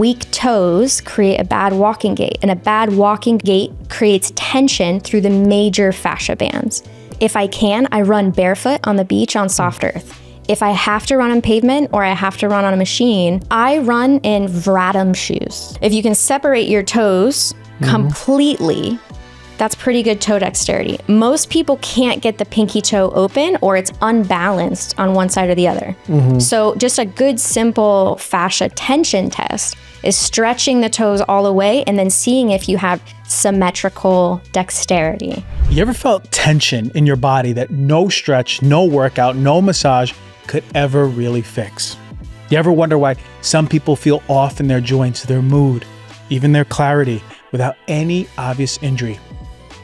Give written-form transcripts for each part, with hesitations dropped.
weak toes create a bad walking gait, and a bad walking gait creates tension through the major fascia bands. If I can, I run barefoot on the beach on soft earth. If I have to run on pavement or I have to run on a machine, I run in Vratum shoes. If you can separate your toes completely, that's pretty good toe dexterity. Most people can't get the pinky toe open, or it's unbalanced on one side or the other. So just a good simple fascia tension test is stretching the toes all the way and then seeing if you have symmetrical dexterity. You ever felt tension in your body that no stretch, no workout, no massage could ever really fix? You ever wonder why some people feel off in their joints, their mood, even their clarity, without any obvious injury?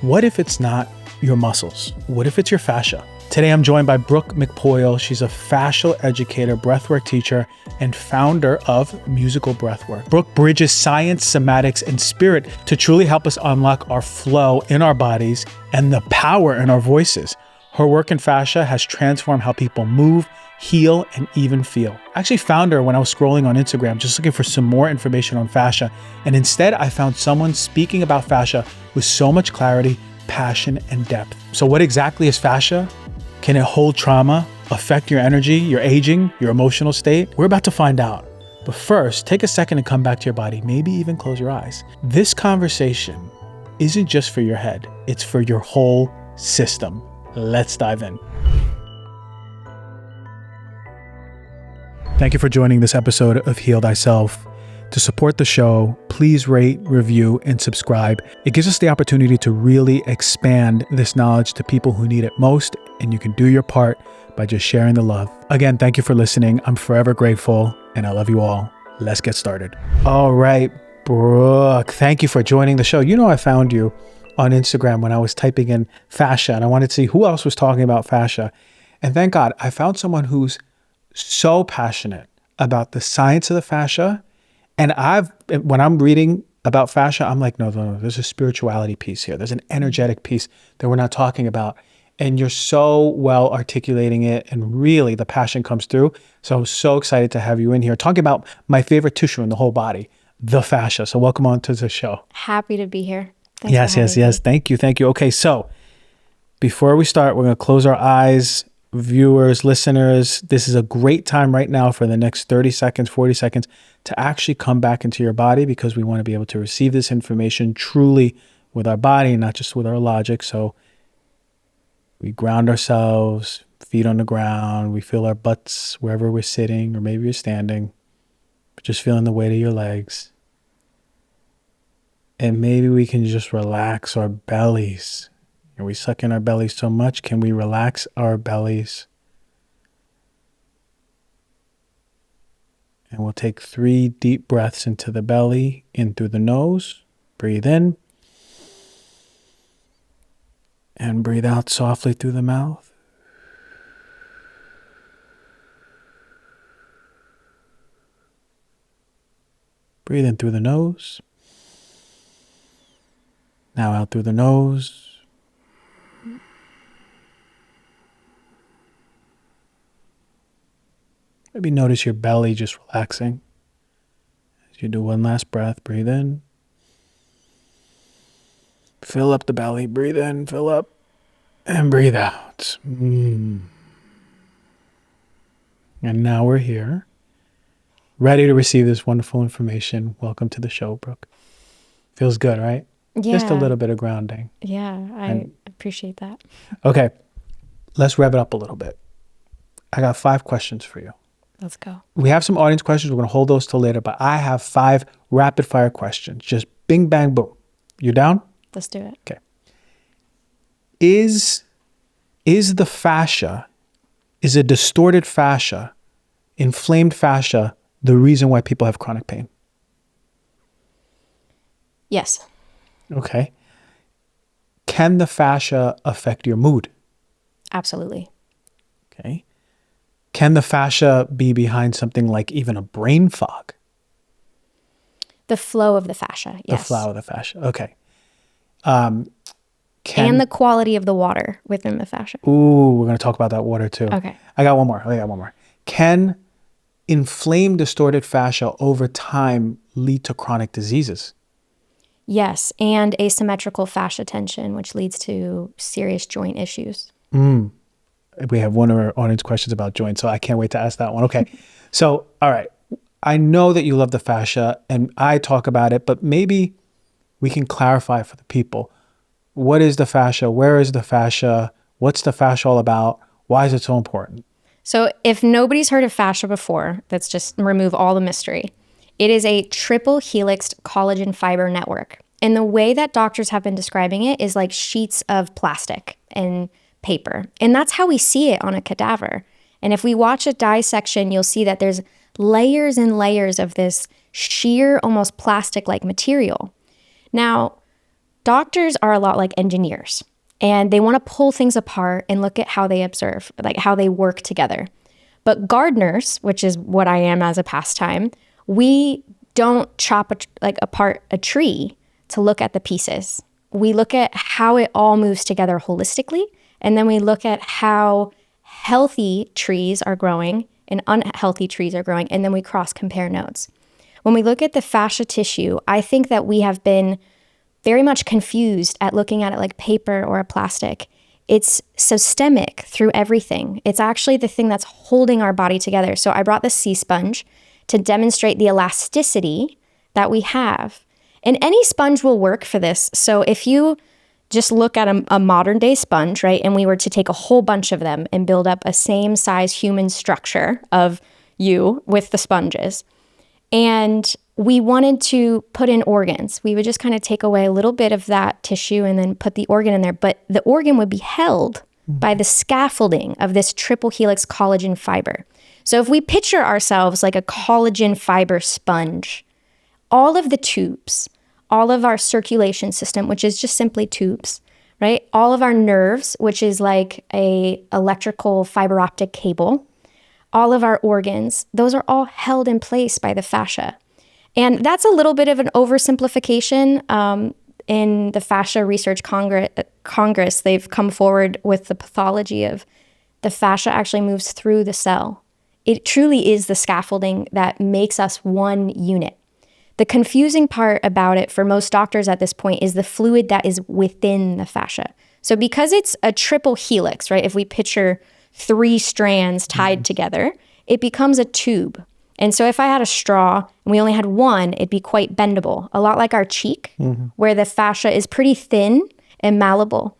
What if it's not your muscles? What if it's your fascia? Today, I'm joined by Brooke McPoyle. She's a fascial educator, breathwork teacher, and founder of Musical Breathwork. Brooke bridges science, somatics, and spirit to truly help us unlock our flow in our bodies and the power in our voices. Her work in fascia has transformed how people move, heal, and even feel. I actually found her when I was scrolling on Instagram, just looking for some more information on fascia. And instead, I found someone speaking about fascia with so much clarity, passion, and depth. So what exactly is fascia? Can it hold trauma, affect your energy, your aging, your emotional state? We're about to find out. But first, take a second and come back to your body. Maybe even close your eyes. This conversation isn't just for your head. It's for your whole system. Let's dive in. Thank you for joining this episode of Heal Thyself. To support the show, please rate, review, and subscribe. It gives us the opportunity to really expand this knowledge to people who need it most, and you can do your part by just sharing the love. Again, thank you for listening. I'm forever grateful, and I love you all. Let's get started. All right, Brooke, thank you for joining the show. You know, I found you on Instagram when I was typing in fascia, and I wanted to see who else was talking about fascia. And thank God, I found someone who's so passionate about the science of the fascia. And when I'm reading about fascia, I'm like, no, there's a spirituality piece here. There's an energetic piece that we're not talking about. And you're so well articulating it, and really the passion comes through. So I'm so excited to have you in here talking about my favorite tissue in the whole body, the fascia. So welcome on to the show. Happy to be here. Yes. Thank you. Okay, so before we start, we're going to close our eyes. Viewers, listeners, this is a great time right now for the next 30 seconds, 40 seconds to actually come back into your body, because we want to be able to receive this information truly with our body and not just with our logic. So we ground ourselves, feet on the ground. We feel our butts wherever we're sitting, or maybe you're standing, just feeling the weight of your legs. And maybe we can just relax our bellies. Are we sucking our bellies so much? Can we relax our bellies? And we'll take 3 deep breaths into the belly, in through the nose. Breathe in. And breathe out softly through the mouth. Breathe in through the nose. Now out through the nose. Maybe notice your belly just relaxing. As you do one last breath, breathe in. Fill up the belly, breathe in, fill up, and breathe out. And now we're here, ready to receive this wonderful information. Welcome to the show, Brooke. Feels good, right? Yeah. Just a little bit of grounding. Yeah, I appreciate that. Okay, let's rev it up a little bit. I got 5 questions for you. Let's go. We have some audience questions. We're going to hold those till later, but I have 5 rapid fire questions. Just bing, bang, boom. You down? Let's do it. Okay. Is the fascia, is a distorted fascia, inflamed fascia, the reason why people have chronic pain? Yes. Okay. Can the fascia affect your mood? Absolutely. Okay. Can the fascia be behind something like even a brain fog? The flow of the fascia, yes. The flow of the fascia, okay. And the quality of the water within the fascia. Ooh, we're going to talk about that water too. Okay. I got one more. Can inflamed, distorted fascia over time lead to chronic diseases. Yes, and asymmetrical fascia tension, which leads to serious joint issues. We have one of our audience questions about joints, so I can't wait to ask that one. Okay. So, all right. I know that you love the fascia and I talk about it, but maybe we can clarify for the people. What is the fascia? Where is the fascia? What's the fascia all about? Why is it so important? So if nobody's heard of fascia before, let's just remove all the mystery. It is a triple helixed collagen fiber network. And the way that doctors have been describing it is like sheets of plastic and paper. And that's how we see it on a cadaver. And if we watch a dissection, you'll see that there's layers and layers of this sheer, almost plastic-like material. Now, doctors are a lot like engineers, and they want to pull things apart and look at how they observe, like how they work together. But gardeners, which is what I am as a pastime, we don't chop apart a tree to look at the pieces. We look at how it all moves together holistically, and then we look at how healthy trees are growing and unhealthy trees are growing, and then we cross-compare notes. When we look at the fascia tissue, I think that we have been very much confused at looking at it like paper or a plastic. It's systemic through everything. It's actually the thing that's holding our body together. So I brought the sea sponge to demonstrate the elasticity that we have. And any sponge will work for this. So if you just look at a modern day sponge, right, and we were to take a whole bunch of them and build up a same size human structure of you with the sponges, and we wanted to put in organs, we would just kind of take away a little bit of that tissue and then put the organ in there. But the organ would be held by the scaffolding of this triple helix collagen fiber. So if we picture ourselves like a collagen fiber sponge, all of the tubes, all of our circulation system, which is just simply tubes, right? All of our nerves, which is like a electrical fiber optic cable, all of our organs, those are all held in place by the fascia. And that's a little bit of an oversimplification. In the Fascia Research Congress, they've come forward with the pathology of the fascia actually moves through the cell. It truly is the scaffolding that makes us one unit. The confusing part about it for most doctors at this point is the fluid that is within the fascia. So because it's a triple helix, right? If we picture 3 strands tied together, it becomes a tube. And so if I had a straw and we only had one, it'd be quite bendable, a lot like our cheek, where the fascia is pretty thin and malleable.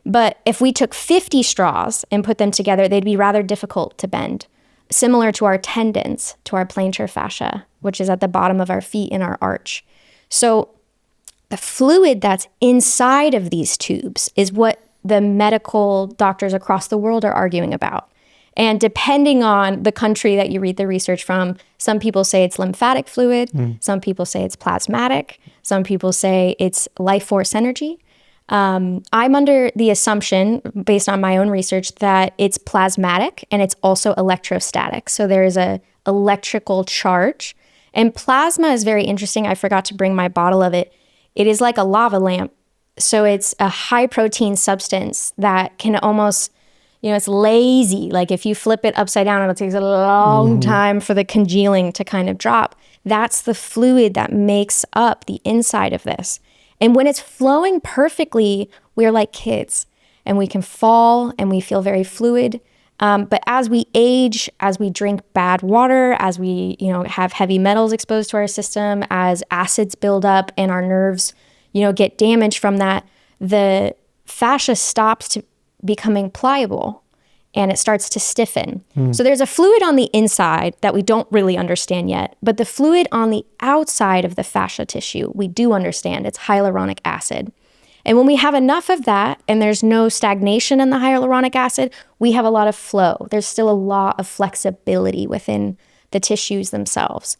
But if we took 50 straws and put them together, they'd be rather difficult to bend, similar to our tendons, to our plantar fascia, which is at the bottom of our feet in our arch. So the fluid that's inside of these tubes is what the medical doctors across the world are arguing about. And depending on the country that you read the research from, some people say it's lymphatic fluid, some people say it's plasmatic, some people say it's life force energy. I'm under the assumption, based on my own research, that it's plasmatic and it's also electrostatic. So there is a electrical charge. And plasma is very interesting. I forgot to bring my bottle of it. It is like a lava lamp. So it's a high protein substance that can almost, it's lazy. Like if you flip it upside down, it takes a long time for the congealing to kind of drop. That's the fluid that makes up the inside of this. And when it's flowing perfectly, we're like kids and we can fall and we feel very fluid. But as we age, as we drink bad water, as we, have heavy metals exposed to our system, as acids build up and our nerves, get damaged from that, the fascia stops to becoming pliable and it starts to stiffen. So there's a fluid on the inside that we don't really understand yet, but the fluid on the outside of the fascia tissue, we do understand. It's hyaluronic acid. And when we have enough of that and there's no stagnation in the hyaluronic acid, we have a lot of flow. There's still a lot of flexibility within the tissues themselves.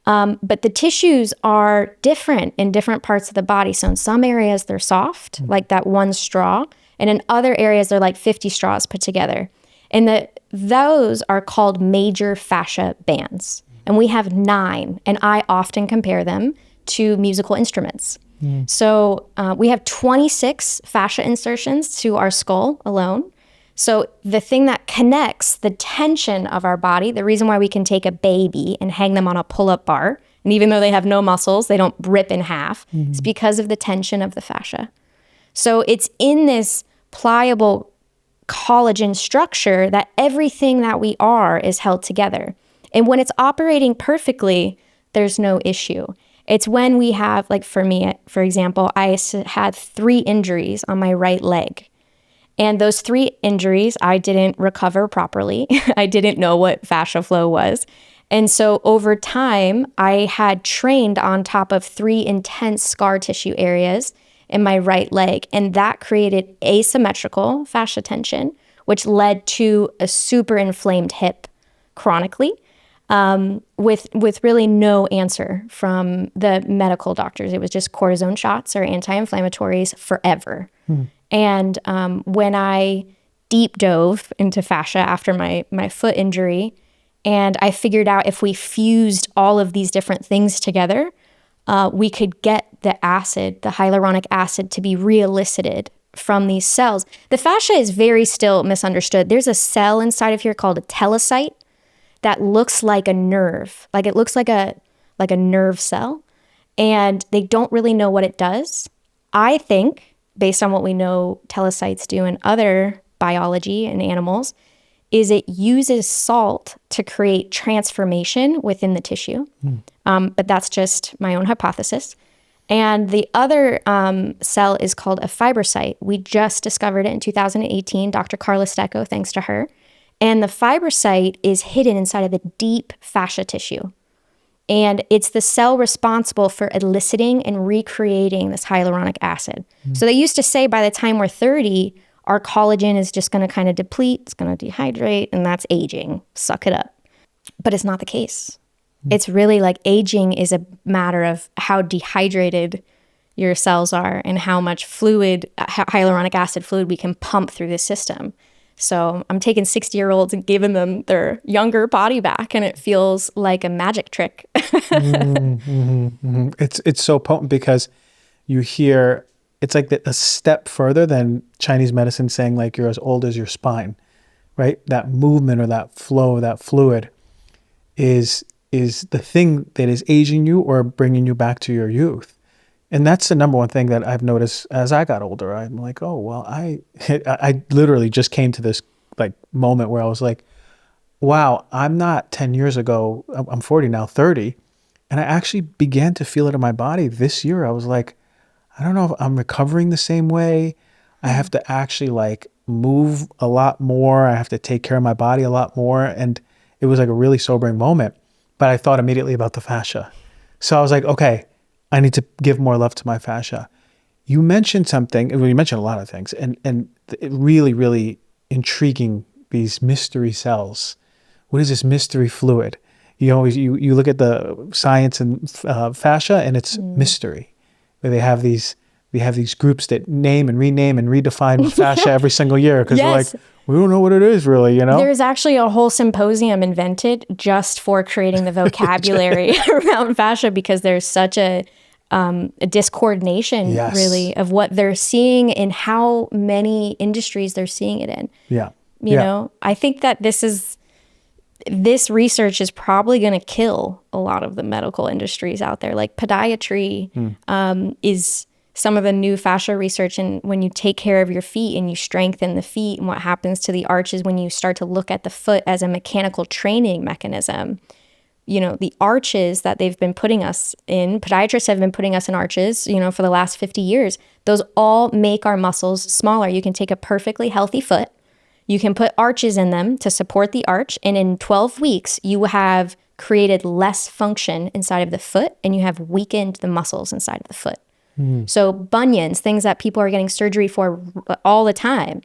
But the tissues are different in different parts of the body. So in some areas, they're soft, like that one straw. And in other areas, they're like 50 straws put together. And those are called major fascia bands. And we have 9. And I often compare them to musical instruments. So we have 26 fascia insertions to our skull alone. So the thing that connects the tension of our body, the reason why we can take a baby and hang them on a pull-up bar And even though they have no muscles, they don't rip in half. It's because of the tension of the fascia. So it's in this pliable collagen structure that everything that we are is held together. And when it's operating perfectly, there's no issue. It's when we have, like for me, for example, I had 3 injuries on my right leg. And those 3 injuries, I didn't recover properly. I didn't know what fascial flow was. And so over time, I had trained on top of 3 intense scar tissue areas in my right leg. And that created asymmetrical fascia tension, which led to a super inflamed hip chronically, with really no answer from the medical doctors. It was just cortisone shots or anti-inflammatories forever. And when I deep dove into fascia after my foot injury, and I figured out if we fused all of these different things together, we could get the acid, the hyaluronic acid, to be re-elicited from these cells. The fascia is very still misunderstood. There's a cell inside of here called a telecyte that looks like a nerve. Like it looks like a nerve cell. And they don't really know what it does. I think, based on what we know telecytes do in other biology in animals, is it uses salt to create transformation within the tissue. But that's just my own hypothesis. And the other cell is called a fibrocyte. We just discovered it in 2018, Dr. Carla Stecco, thanks to her. And the fibrocyte is hidden inside of the deep fascia tissue. And it's the cell responsible for eliciting and recreating this hyaluronic acid. So they used to say by the time we're 30, our collagen is just going to kind of deplete, it's going to dehydrate, and that's aging. Suck it up. But it's not the case. It's really like aging is a matter of how dehydrated your cells are and how much fluid, hyaluronic acid fluid we can pump through the system. So I'm taking 60-year-olds and giving them their younger body back, and it feels like a magic trick. It's so potent because you hear, it's like a step further than Chinese medicine saying like you're as old as your spine, right? That movement or that flow, that fluid is the thing that is aging you or bringing you back to your youth. And that's the number one thing that I've noticed as I got older. I'm like, oh, well, I literally just came to this like moment where I was like, wow, I'm not 10 years ago, I'm 40 now, 30. And I actually began to feel it in my body this year. I was like, I don't know if I'm recovering the same way. I have to actually like move a lot more. I have to take care of my body a lot more. And it was like a really sobering moment. But I thought immediately about the fascia. So I was like, okay, I need to give more love to my fascia. You mentioned something, well, you mentioned a lot of things, and it really, really intriguing, these mystery cells. What is this mystery fluid? You always, you look at the science and fascia, and it's mystery. Where they have these groups that name and rename and redefine fascia every single year because they're like, we don't know what it is really, you know? There's actually a whole symposium invented just for creating the vocabulary around fascia because there's such a discoordination really of what they're seeing and how many industries they're seeing it in. You know, I think that this research is probably going to kill a lot of the medical industries out there. Like podiatry is some of the new fascia research. And when you take care of your feet and you strengthen the feet and what happens to the arches when you start to look at the foot as a mechanical training mechanism, you know, the arches that they've been putting us in, podiatrists have been putting us in arches, you know, for the last 50 years. Those all make our muscles smaller. You can take a perfectly healthy foot, you can put arches in them to support the arch, and in 12 weeks, you have created less function inside of the foot and you have weakened the muscles inside of the foot. So bunions, things that people are getting surgery for all the time,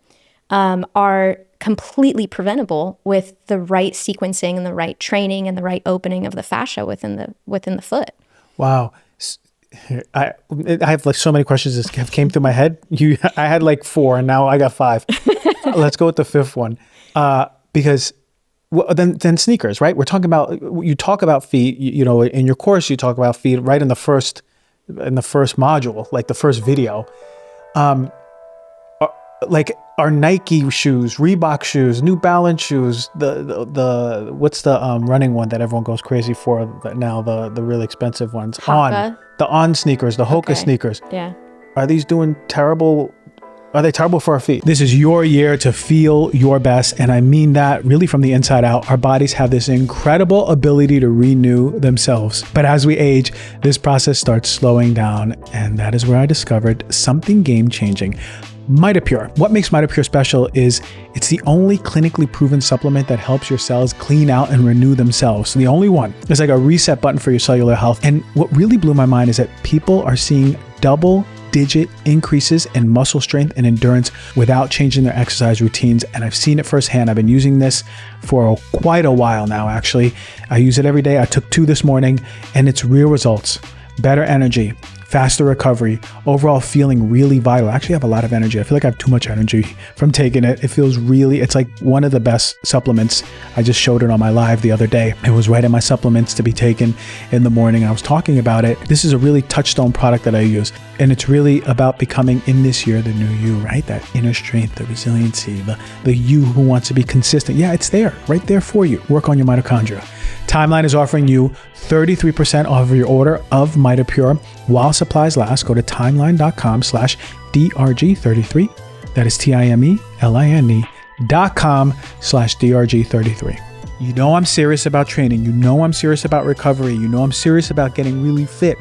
are completely preventable with the right sequencing and the right training and the right opening of the fascia within the foot. Wow. I have like so many questions that have came through my head. I had like 4 and now I got 5. Let's go with the 5th one. Because then sneakers, right? We're talking about, you talk about feet, you know, in your course, you talk about feet right in the first module, like the first video. like our Nike shoes, Reebok shoes, New Balance shoes, the what's the running one that everyone goes crazy for now, the really expensive ones, the On sneakers, the Hoka sneakers. Yeah. Are these doing terrible? Are they terrible for our feet? This is your year to feel your best. And I mean that really from the inside out. Our bodies have this incredible ability to renew themselves. But as we age, this process starts slowing down. And that is where I discovered something game-changing. MitoPure. What makes MitoPure special is it's the only clinically proven supplement that helps your cells clean out and renew themselves. So the only one. It's like a reset button for your cellular health. And what really blew my mind is that people are seeing double-digit increases in muscle strength and endurance without changing their exercise routines. And I've seen it firsthand. I've been using this for quite a while now, actually. I use it every day. I took 2 this morning, and it's real results. Better energy, faster recovery, overall feeling really vital. I actually have a lot of energy. I feel like I have too much energy from taking it. It feels really, it's like one of the best supplements. I just showed it on my live the other day. It was right in my supplements to be taken in the morning. I was talking about it. This is a really touchstone product that I use. And it's really about becoming in this year the new you, right? That inner strength, the resiliency, the you who wants to be consistent. Yeah, it's there, right there for you. Work on your mitochondria. Timeline is offering you 33% off of your order of MitoPure while supplies last. Go to timeline.com/DRG33. That is timeline.com/DRG33. You know I'm serious about training. You know I'm serious about recovery. You know I'm serious about getting really fit.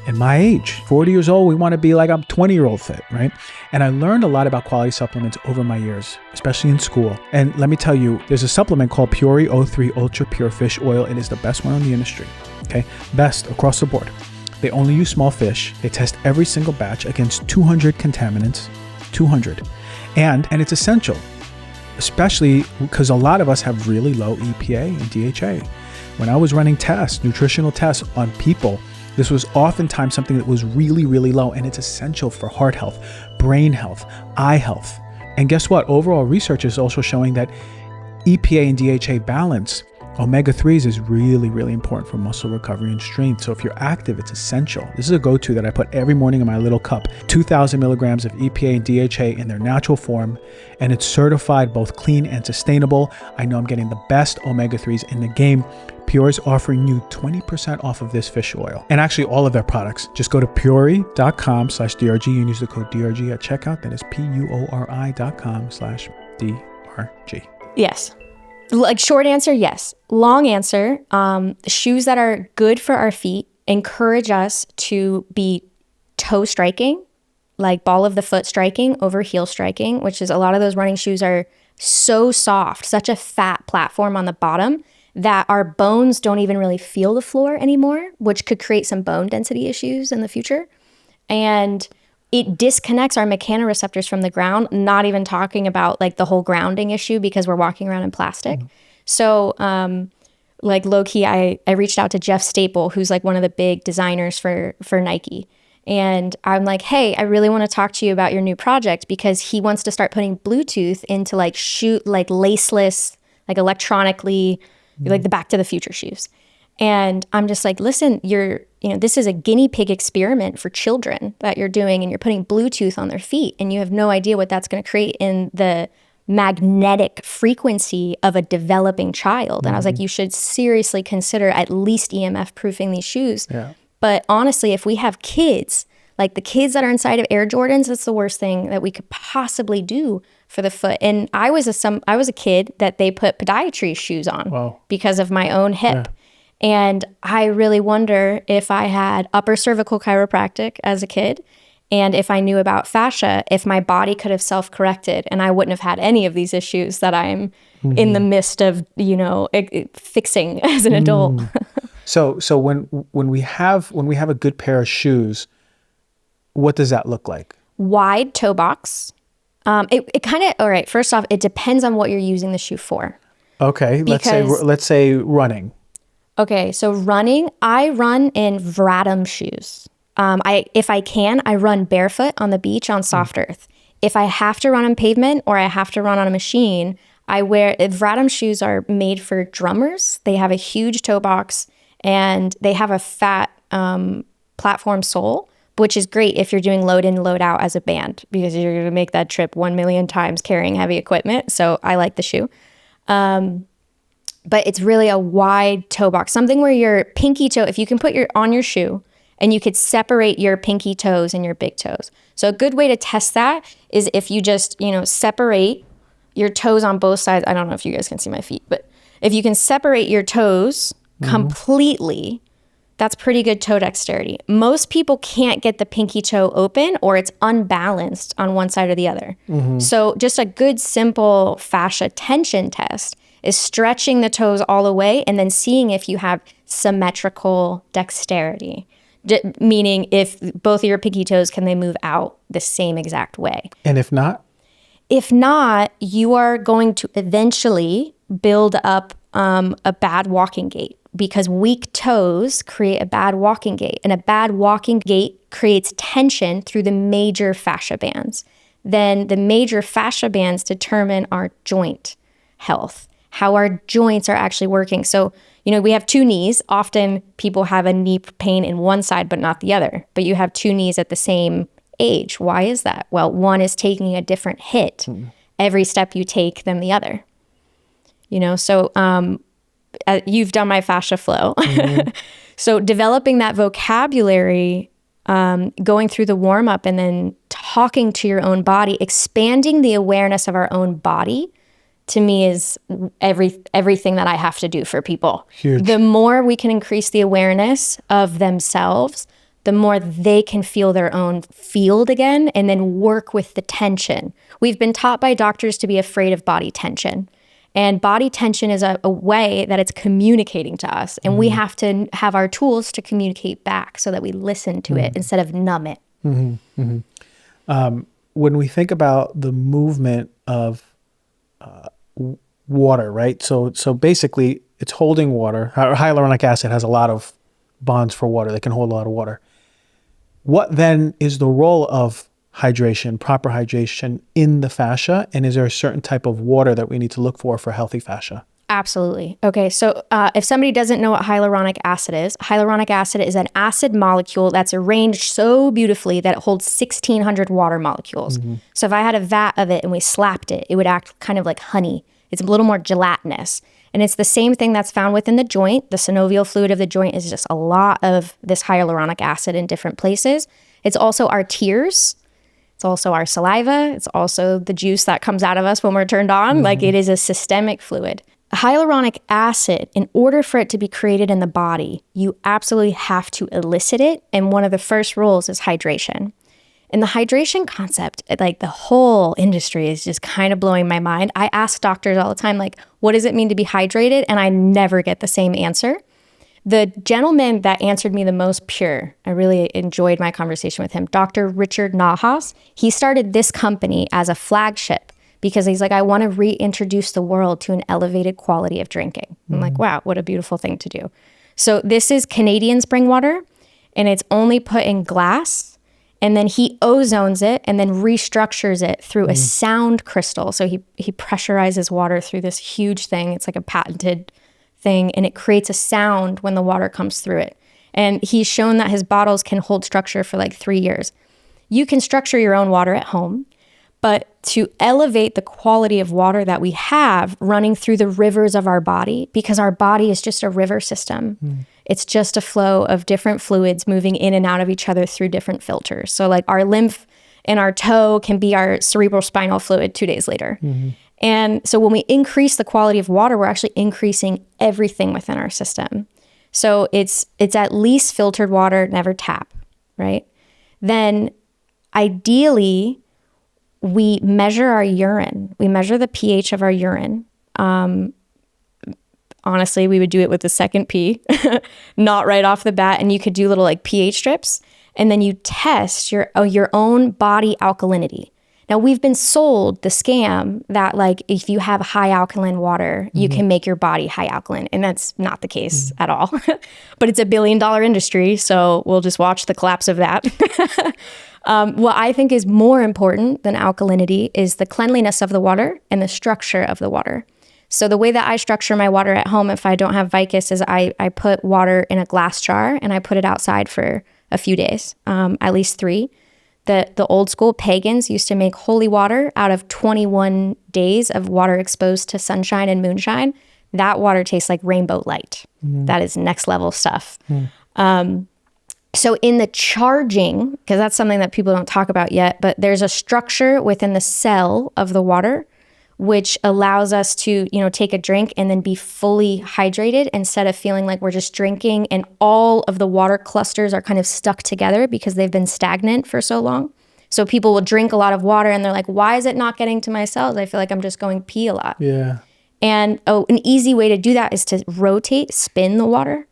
At my age, 40 years old, we want to be like I'm 20-year-old fit, right? And I learned a lot about quality supplements over my years, especially in school. And let me tell you, there's a supplement called Puori O3 Ultra Pure Fish Oil. It is the best one in the industry, okay? Best across the board. They only use small fish. They test every single batch against 200 contaminants, 200. And it's essential, especially because a lot of us have really low EPA and DHA. When I was running tests, nutritional tests on people, this was oftentimes something that was really, really low, and it's essential for heart health, brain health, eye health. And guess what? Overall research is also showing that EPA and DHA balance, omega-3s is really, really important for muscle recovery and strength. So if you're active, it's essential. This is a go-to that I put every morning in my little cup. 2,000 milligrams of EPA and DHA in their natural form, and it's certified both clean and sustainable. I know I'm getting the best omega-3s in the game. Puori is offering you 20% off of this fish oil, and actually all of their products. Just go to puori.com/DRG and use the code DRG at checkout. That is PUORI.com/DRG. Yes. Like, short answer, yes. Long answer, shoes that are good for our feet encourage us to be toe striking, like ball of the foot striking over heel striking, which is a lot of those running shoes are so soft, such a fat platform on the bottom that our bones don't even really feel the floor anymore, which could create some bone density issues in the future. And it disconnects our mechanoreceptors from the ground, not even talking about like the whole grounding issue because we're walking around in plastic. Mm-hmm. So like low key, I reached out to Jeff Staple, who's like one of the big designers for Nike. And I'm like, hey, I really want to talk to you about your new project because he wants to start putting Bluetooth into like laceless, like electronically, like the Back to the Future shoes. And I'm just like, listen, this is a guinea pig experiment for children that you're doing, and you're putting Bluetooth on their feet, and you have no idea what that's going to create in the magnetic frequency of a developing child. And I was like, you should seriously consider at least EMF proofing these shoes. Yeah. But honestly, if we have kids, like the kids that are inside of Air Jordans, that's the worst thing that we could possibly do for the foot. And I was a kid that they put podiatry shoes on because of my own hip. Yeah. And I really wonder if I had upper cervical chiropractic as a kid, and if I knew about fascia, if my body could have self-corrected and I wouldn't have had any of these issues that I'm in the midst of, fixing as an adult. So when we have a good pair of shoes, what does that look like? Wide toe box. It kind of, all right, first off, it depends on what you're using the shoe for. Okay, let's say running. Okay, so running, I run in Vratum shoes. If I can, I run barefoot on the beach on soft earth. If I have to run on pavement or I have to run on a machine, Vratum shoes are made for drummers. They have a huge toe box and they have a fat platform sole, which is great if you're doing load in, load out as a band, because you're going to make that trip 1 million times carrying heavy equipment. So I like the shoe. But it's really a wide toe box, something where your pinky toe, if you can put on your shoe and you could separate your pinky toes and your big toes. So a good way to test that is if you just, separate your toes on both sides. I don't know if you guys can see my feet, but if you can separate your toes completely, that's pretty good toe dexterity. Most people can't get the pinky toe open, or it's unbalanced on one side or the other. So just a good simple fascia tension test is stretching the toes all the way and then seeing if you have symmetrical dexterity, meaning if both of your pinky toes, can they move out the same exact way? And if not? If not, you are going to eventually build up a bad walking gait, because weak toes create a bad walking gait, and a bad walking gait creates tension through the major fascia bands. Then the major fascia bands determine our joint health, how our joints are actually working. So, we have two knees. Often people have a knee pain in one side, but not the other. But you have two knees at the same age. Why is that? Well, one is taking a different hit every step you take than the other. So you've done my Fascia Flow. So developing that vocabulary, going through the warm up and then talking to your own body, expanding the awareness of our own body, to me is everything that I have to do for people. Huge. The more we can increase the awareness of themselves, the more they can feel their own field again and then work with the tension. We've been taught by doctors to be afraid of body tension. And body tension is a way that it's communicating to us. And we have to have our tools to communicate back so that we listen to it instead of numb it. When we think about the movement of water, right? So basically it's holding water. Hyaluronic acid has a lot of bonds for water. They can hold a lot of water. What then is the role of hydration, proper hydration in the fascia? And is there a certain type of water that we need to look for healthy fascia? Absolutely. Okay, so if somebody doesn't know what hyaluronic acid is an acid molecule that's arranged so beautifully that it holds 1,600 water molecules. So if I had a vat of it and we slapped it, it would act kind of like honey. It's a little more gelatinous. And it's the same thing that's found within the joint. The synovial fluid of the joint is just a lot of this hyaluronic acid in different places. It's also our tears. It's also our saliva. It's also the juice that comes out of us when we're turned on. Like, it is a systemic fluid. Hyaluronic acid, in order for it to be created in the body, you absolutely have to elicit it. And one of the first rules is hydration. And the hydration concept, like the whole industry is just kind of blowing my mind. I ask doctors all the time, like, what does it mean to be hydrated? And I never get the same answer. The gentleman that answered me the most pure, I really enjoyed my conversation with him, Dr. Richard Nahas. He started this company as a flagship because he's like, I want to reintroduce the world to an elevated quality of drinking. I'm like, wow, what a beautiful thing to do. So this is Canadian spring water, and it's only put in glass. And then he ozones it and then restructures it through a sound crystal. So he pressurizes water through this huge thing. It's like a patented thing, and it creates a sound when the water comes through it. And he's shown that his bottles can hold structure for like 3 years. You can structure your own water at home, but to elevate the quality of water that we have running through the rivers of our body, because our body is just a river system. It's just a flow of different fluids moving in and out of each other through different filters. So like our lymph in our toe can be our cerebral spinal fluid 2 days later. And so when we increase the quality of water, we're actually increasing everything within our system. So it's at least filtered water, never tap, right? Then ideally, we measure our urine. We measure the pH of our urine. Honestly, we would do it with the second P, not right off the bat. And you could do little like pH strips, and then you test your own body alkalinity. Now, we've been sold the scam that like if you have high alkaline water, you can make your body high alkaline, and that's not the case at all. But it's $1 billion industry, so we'll just watch the collapse of that. What I think is more important than alkalinity is the cleanliness of the water and the structure of the water. So the way that I structure my water at home, if I don't have Vicus, is I put water in a glass jar and I put it outside for a few days, at least 3. The old school pagans used to make holy water out of 21 days of water exposed to sunshine and moonshine. That water tastes like rainbow light. That is next level stuff. So in the charging, because that's something that people don't talk about yet, but there's a structure within the cell of the water which allows us to, take a drink and then be fully hydrated instead of feeling like we're just drinking and all of the water clusters are kind of stuck together because they've been stagnant for so long. So people will drink a lot of water and they're like, why is it not getting to my cells? I feel like I'm just going pee a lot. Yeah. And an easy way to do that is to spin the water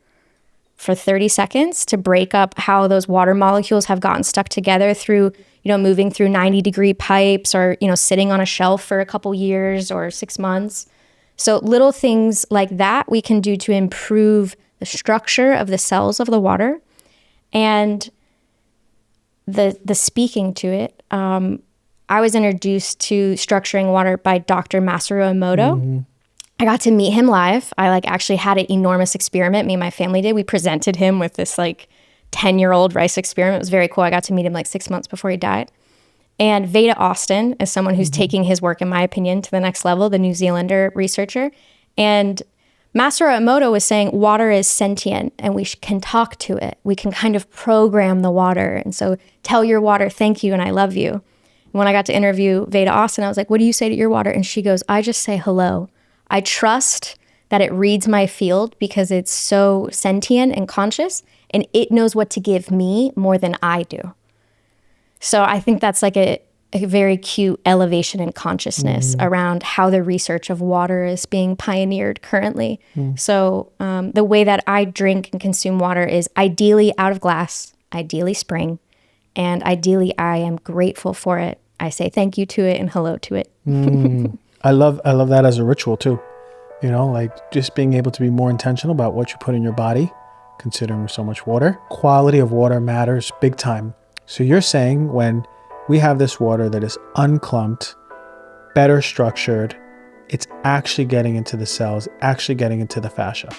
for 30 seconds to break up how those water molecules have gotten stuck together through, moving through 90-degree pipes or, sitting on a shelf for a couple years or 6 months. So little things like that we can do to improve the structure of the cells of the water and the speaking to it. I was introduced to structuring water by Dr. Masaru Emoto. I got to meet him live. I actually had an enormous experiment. Me and my family did. We presented him with this 10-year-old rice experiment. It was very cool. I got to meet him 6 months before he died. And Veda Austin is someone who's taking his work, in my opinion, to the next level, the New Zealander researcher. And Masaru Emoto was saying water is sentient and we can talk to it. We can kind of program the water. And so tell your water, thank you and I love you. And when I got to interview Veda Austin, I was like, what do you say to your water? And she goes, I just say hello. I trust that it reads my field because it's so sentient and conscious and it knows what to give me more than I do. So I think that's a very cute elevation in consciousness around how the research of water is being pioneered currently. So the way that I drink and consume water is ideally out of glass, ideally spring, and ideally I am grateful for it. I say thank you to it and hello to it. I love that as a ritual too. Just being able to be more intentional about what you put in your body, considering so much water. Quality of water matters big time. So you're saying when we have this water that is unclumped, better structured, it's actually getting into the cells, actually getting into the fascia.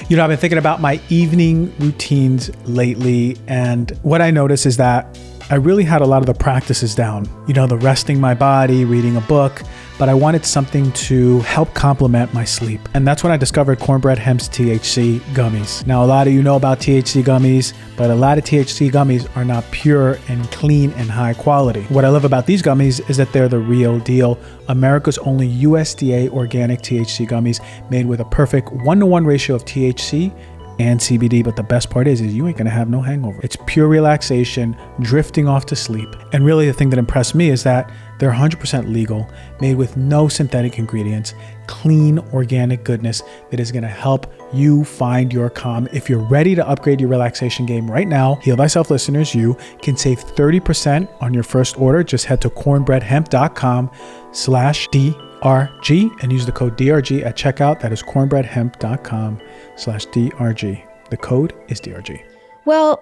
I've been thinking about my evening routines lately, and what I notice is that I really had a lot of the practices down, the resting my body, reading a book, but I wanted something to help complement my sleep. And that's when I discovered Cornbread Hemp's THC gummies. Now, a lot of you know about THC gummies, but a lot of THC gummies are not pure and clean and high quality. What I love about these gummies is that they're the real deal. America's only USDA organic THC gummies made with a perfect 1-to-1 ratio of THC and CBD, but the best part is you ain't gonna have no hangover. It's pure relaxation, drifting off to sleep. And really the thing that impressed me is that they're 100% legal, made with no synthetic ingredients, clean, organic goodness that is gonna help you find your calm. If you're ready to upgrade your relaxation game right now, Heal Thyself listeners, you can save 30% on your first order. Just head to cornbreadhemp.com/DRG and use the code DRG at checkout. That is cornbreadhemp.com/DRG. The code is DRG. Well,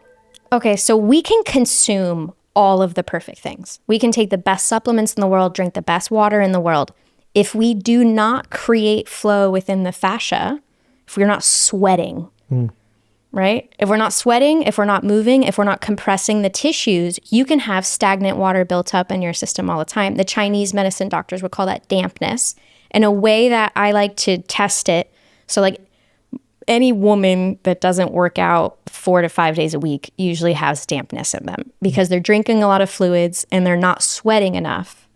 okay, so we can consume all of the perfect things. We can take the best supplements in the world, drink the best water in the world. If we do not create flow within the fascia, if we're not sweating, right? If we're not sweating, if we're not moving, if we're not compressing the tissues, you can have stagnant water built up in your system all the time. The Chinese medicine doctors would call that dampness. And a way that I like to test it, so any woman that doesn't work out 4 to 5 days a week usually has dampness in them because they're drinking a lot of fluids and they're not sweating enough.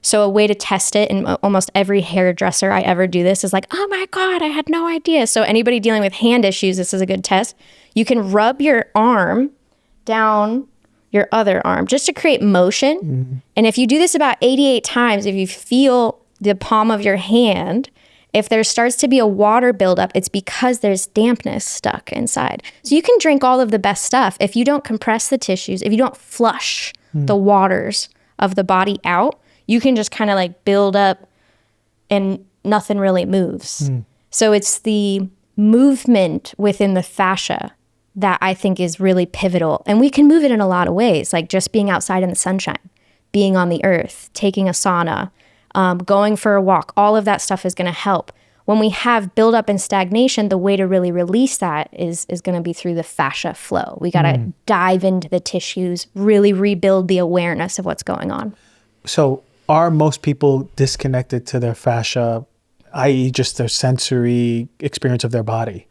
So a way to test it, and almost every hairdresser I ever do this is oh my God, I had no idea. So anybody dealing with hand issues, this is a good test. You can rub your arm down your other arm just to create motion. And if you do this about 88 times, if you feel the palm of your hand, if there starts to be a water buildup, it's because there's dampness stuck inside. So you can drink all of the best stuff. If you don't compress the tissues, if you don't flush the waters of the body out, you can just kind of build up and nothing really moves. So it's the movement within the fascia that I think is really pivotal. And we can move it in a lot of ways, like just being outside in the sunshine, being on the earth, taking a sauna, going for a walk. All of that stuff is going to help. When we have buildup and stagnation, the way to really release that is going to be through the fascia flow. We got to dive into the tissues, really rebuild the awareness of what's going on. So are most people disconnected to their fascia, i.e. just their sensory experience of their body?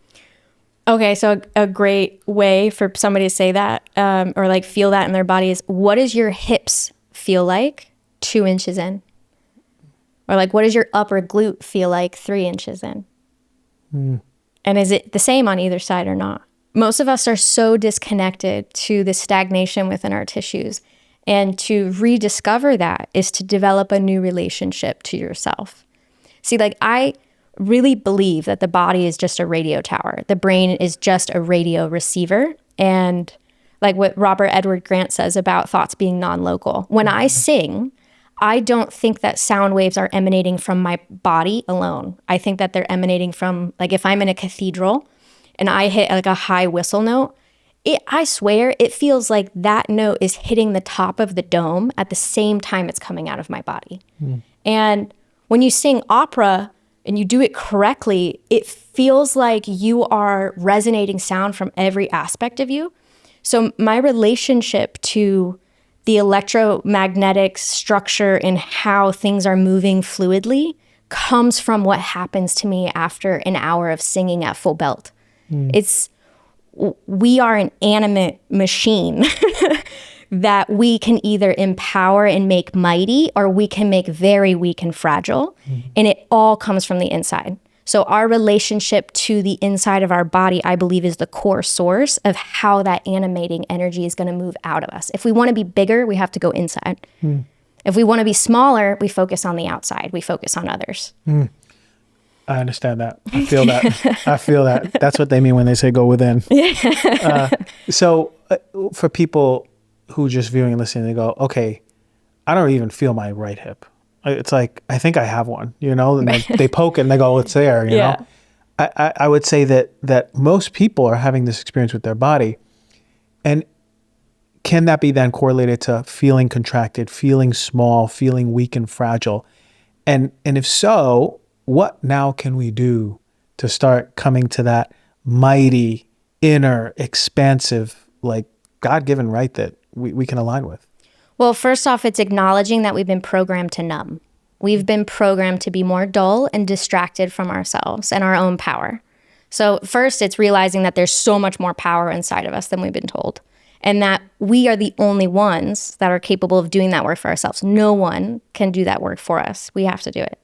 Okay, so a great way for somebody to say that or like feel that in their body is, what does your hips feel like 2 inches in? Or like, what does your upper glute feel like 3 inches in? And is it the same on either side or not? Most of us are so disconnected to the stagnation within our tissues. And to rediscover that is to develop a new relationship to yourself. See, like, I really believe that the body is just a radio tower. The brain is just a radio receiver. And like what Robert Edward Grant says about thoughts being non-local. When I sing, I don't think that sound waves are emanating from my body alone. I think that they're emanating from, like, if I'm in a cathedral and I hit like a high whistle note, I swear it feels like that note is hitting the top of the dome at the same time it's coming out of my body. And when you sing opera and you do it correctly, it feels like you are resonating sound from every aspect of you. So my relationship to the electromagnetic structure and how things are moving fluidly comes from what happens to me after an hour of singing at full belt. We are an animate machine that we can either empower and make mighty, or we can make very weak and fragile. And it all comes from the inside. So our relationship to the inside of our body, I believe, is the core source of how that animating energy is going to move out of us. If we want to be bigger, we have to go inside. If we want to be smaller, we focus on the outside. We focus on others. I understand that. I feel that. I feel that. That's what they mean when they say go within. So for people who just viewing and listening, they go, okay, I don't even feel my right hip. It's like, I think I have one, and they poke it and they go, it's there, you know? I would say that most people are having this experience with their body. And can that be then correlated to feeling contracted, feeling small, feeling weak and fragile? And if so, what now can we do to start coming to that mighty, inner, expansive, like God-given right that we can align with? Well, first off, it's acknowledging that we've been programmed to numb. We've been programmed to be more dull and distracted from ourselves and our own power. So first, it's realizing that there's so much more power inside of us than we've been told, and that we are the only ones that are capable of doing that work for ourselves. No one can do that work for us. We have to do it.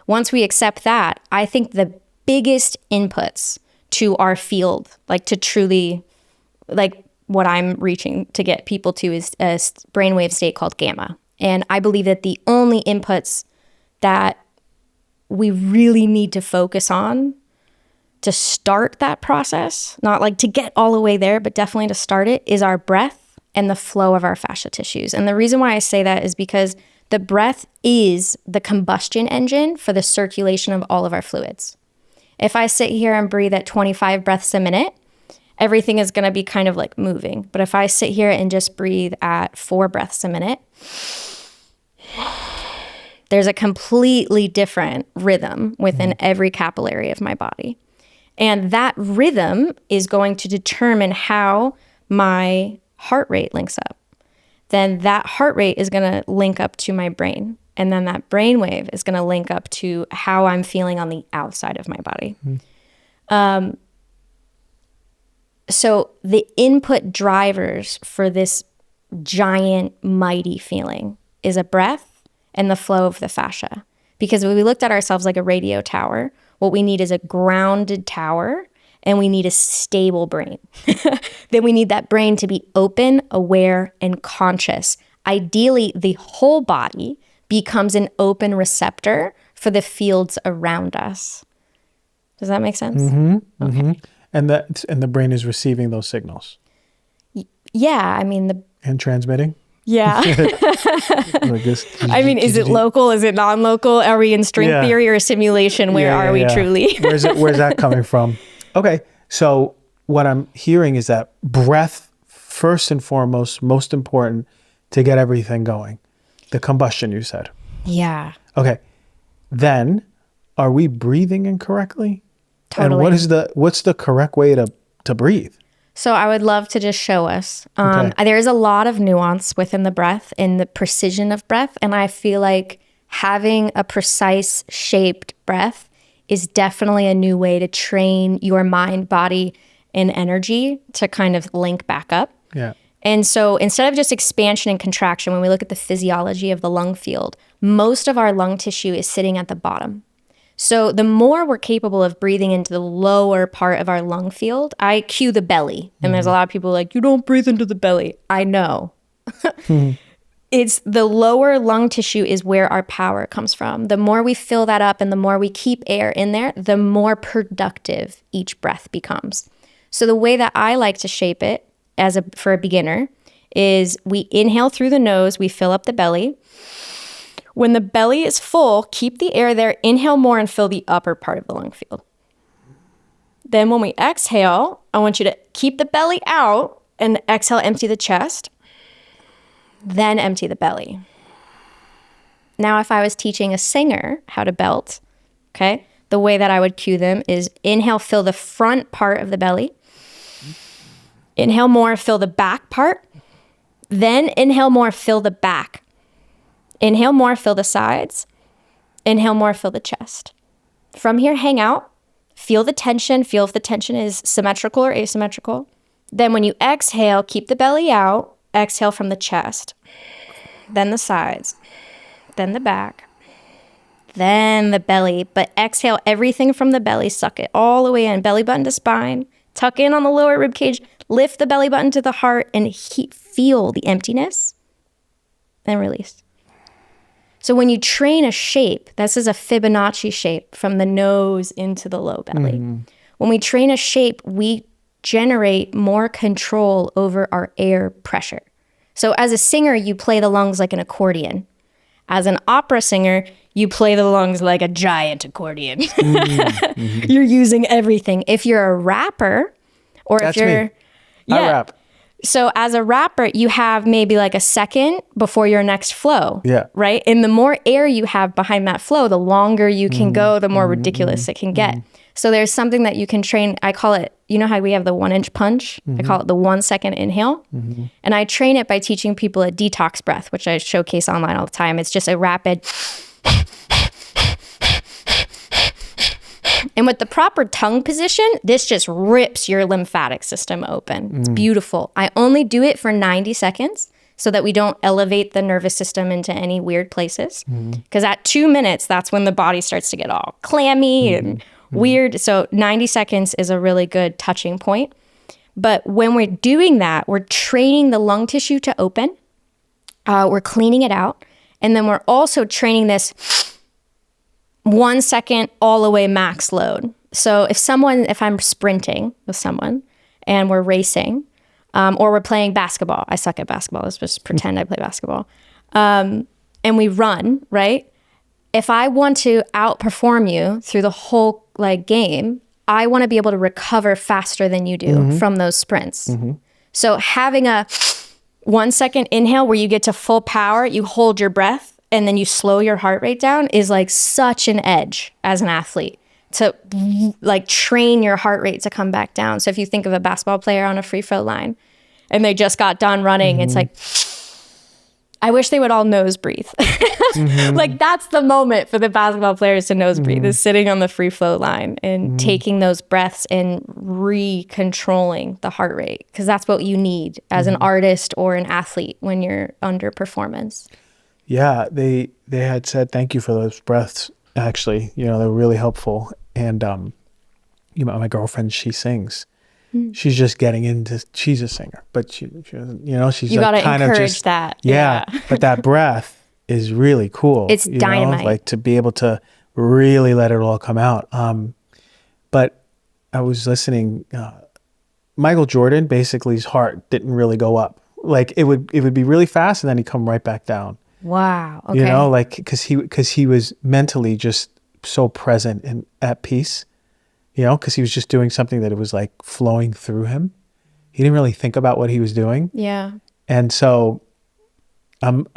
Once we accept that, I think the biggest inputs to our field, like to truly, like what I'm reaching to get people to, is a brainwave state called gamma. And I believe that the only inputs that we really need to focus on to start that process, not like to get all the way there, but definitely to start it, is our breath and the flow of our fascia tissues. And the reason why I say that is because the breath is the combustion engine for the circulation of all of our fluids. If I sit here and breathe at 25 breaths a minute, everything is going to be kind of like moving. But if I sit here and just breathe at 4 breaths a minute, there's a completely different rhythm within every capillary of my body. And that rhythm is going to determine how my heart rate links up. Then that heart rate is going to link up to my brain. And then that brain wave is going to link up to how I'm feeling on the outside of my body. So the input drivers for this giant, mighty feeling is a breath and the flow of the fascia. Because when we looked at ourselves like a radio tower, what we need is a grounded tower, and we need a stable brain. Then we need that brain to be open, aware, and conscious. Ideally, the whole body becomes an open receptor for the fields around us. Does that make sense? Okay. And the brain is receiving those signals. Yeah, I mean and transmitting. Yeah. Like this. I mean, is it local? Is it non-local? Are we in string theory or simulation? Where are we truly? Where's that coming from? Okay, so what I'm hearing is that breath, first and foremost, most important to get everything going. The combustion, you said. Yeah. Okay, then are we breathing incorrectly? Totally. And what's the correct way to breathe? So I would love to just show us. Okay. There's a lot of nuance within the breath and the precision of breath. And I feel like having a precise shaped breath is definitely a new way to train your mind, body, and energy to kind of link back up. Yeah. And so instead of just expansion and contraction, when we look at the physiology of the lung field, most of our lung tissue is sitting at the bottom. So the more we're capable of breathing into the lower part of our lung field, I cue the belly. And there's a lot of people like, you don't breathe into the belly. I know. It's the lower lung tissue is where our power comes from. The more we fill that up and the more we keep air in there, the more productive each breath becomes. So the way that I like to shape it for a beginner is we inhale through the nose, we fill up the belly. When the belly is full, keep the air there, inhale more and fill the upper part of the lung field. Then when we exhale, I want you to keep the belly out and exhale, empty the chest, then empty the belly. Now, if I was teaching a singer how to belt, okay, the way that I would cue them is inhale, fill the front part of the belly. Inhale more, fill the back part. Then inhale more, fill the back. Inhale more, fill the sides. Inhale more, fill the chest. From here, hang out. Feel the tension. Feel if the tension is symmetrical or asymmetrical. Then when you exhale, keep the belly out. Exhale from the chest. Then the sides. Then the back. Then the belly. But exhale everything from the belly. Suck it all the way in. Belly button to spine. Tuck in on the lower rib cage. Lift the belly button to the heart and feel the emptiness. And release. So when you train a shape, this is a Fibonacci shape from the nose into the low belly. Mm-hmm. When we train a shape, we generate more control over our air pressure. So as a singer, you play the lungs like an accordion. As an opera singer, you play the lungs like a giant accordion. Mm-hmm. You're using everything. If you're a rapper, or That's if you're... me. I rap. So as a rapper, you have maybe like a second before your next flow, right? And the more air you have behind that flow, the longer you can go, the more ridiculous it can get. So there's something that you can train. I call it, you know how we have the 1-inch punch? I call it the 1 second inhale. And I train it by teaching people a detox breath, which I showcase online all the time. It's just a rapid... And with the proper tongue position, this just rips your lymphatic system open. It's beautiful. I only do it for 90 seconds so that we don't elevate the nervous system into any weird places. Because at 2 minutes, that's when the body starts to get all clammy and weird. So 90 seconds is a really good touching point. But when we're doing that, we're training the lung tissue to open. We're cleaning it out. And then we're also training this 1 second all the way max load. So if I'm sprinting with someone and we're racing, or we're playing basketball, I suck at basketball, let's just pretend I play basketball, and we run, right? If I want to outperform you through the whole game, I want to be able to recover faster than you do from those sprints. So having a 1 second inhale where you get to full power, you hold your breath, and then you slow your heart rate down is like such an edge as an athlete to like train your heart rate to come back down. So if you think of a basketball player on a free throw line and they just got done running, it's like, I wish they would all nose breathe. Like that's the moment for the basketball players to nose breathe, is sitting on the free flow line and taking those breaths and re-controlling the heart rate. Because that's what you need as an artist or an athlete when you're under performance. Yeah, they had said thank you for those breaths. Actually, they're really helpful. And my girlfriend, she sings. She's just getting into. She's a singer, but she she's you like gotta kind of encourage just that. Yeah, but that breath is really cool. It's dynamite. Like to be able to really let it all come out. But I was listening. Michael Jordan, basically, his heart didn't really go up. Like it would be really fast, and then he'd come right back down. Wow. Okay. Because he was mentally just so present and at peace, because he was just doing something that it was like flowing through him. He didn't really think about what he was doing. Yeah. And so I'm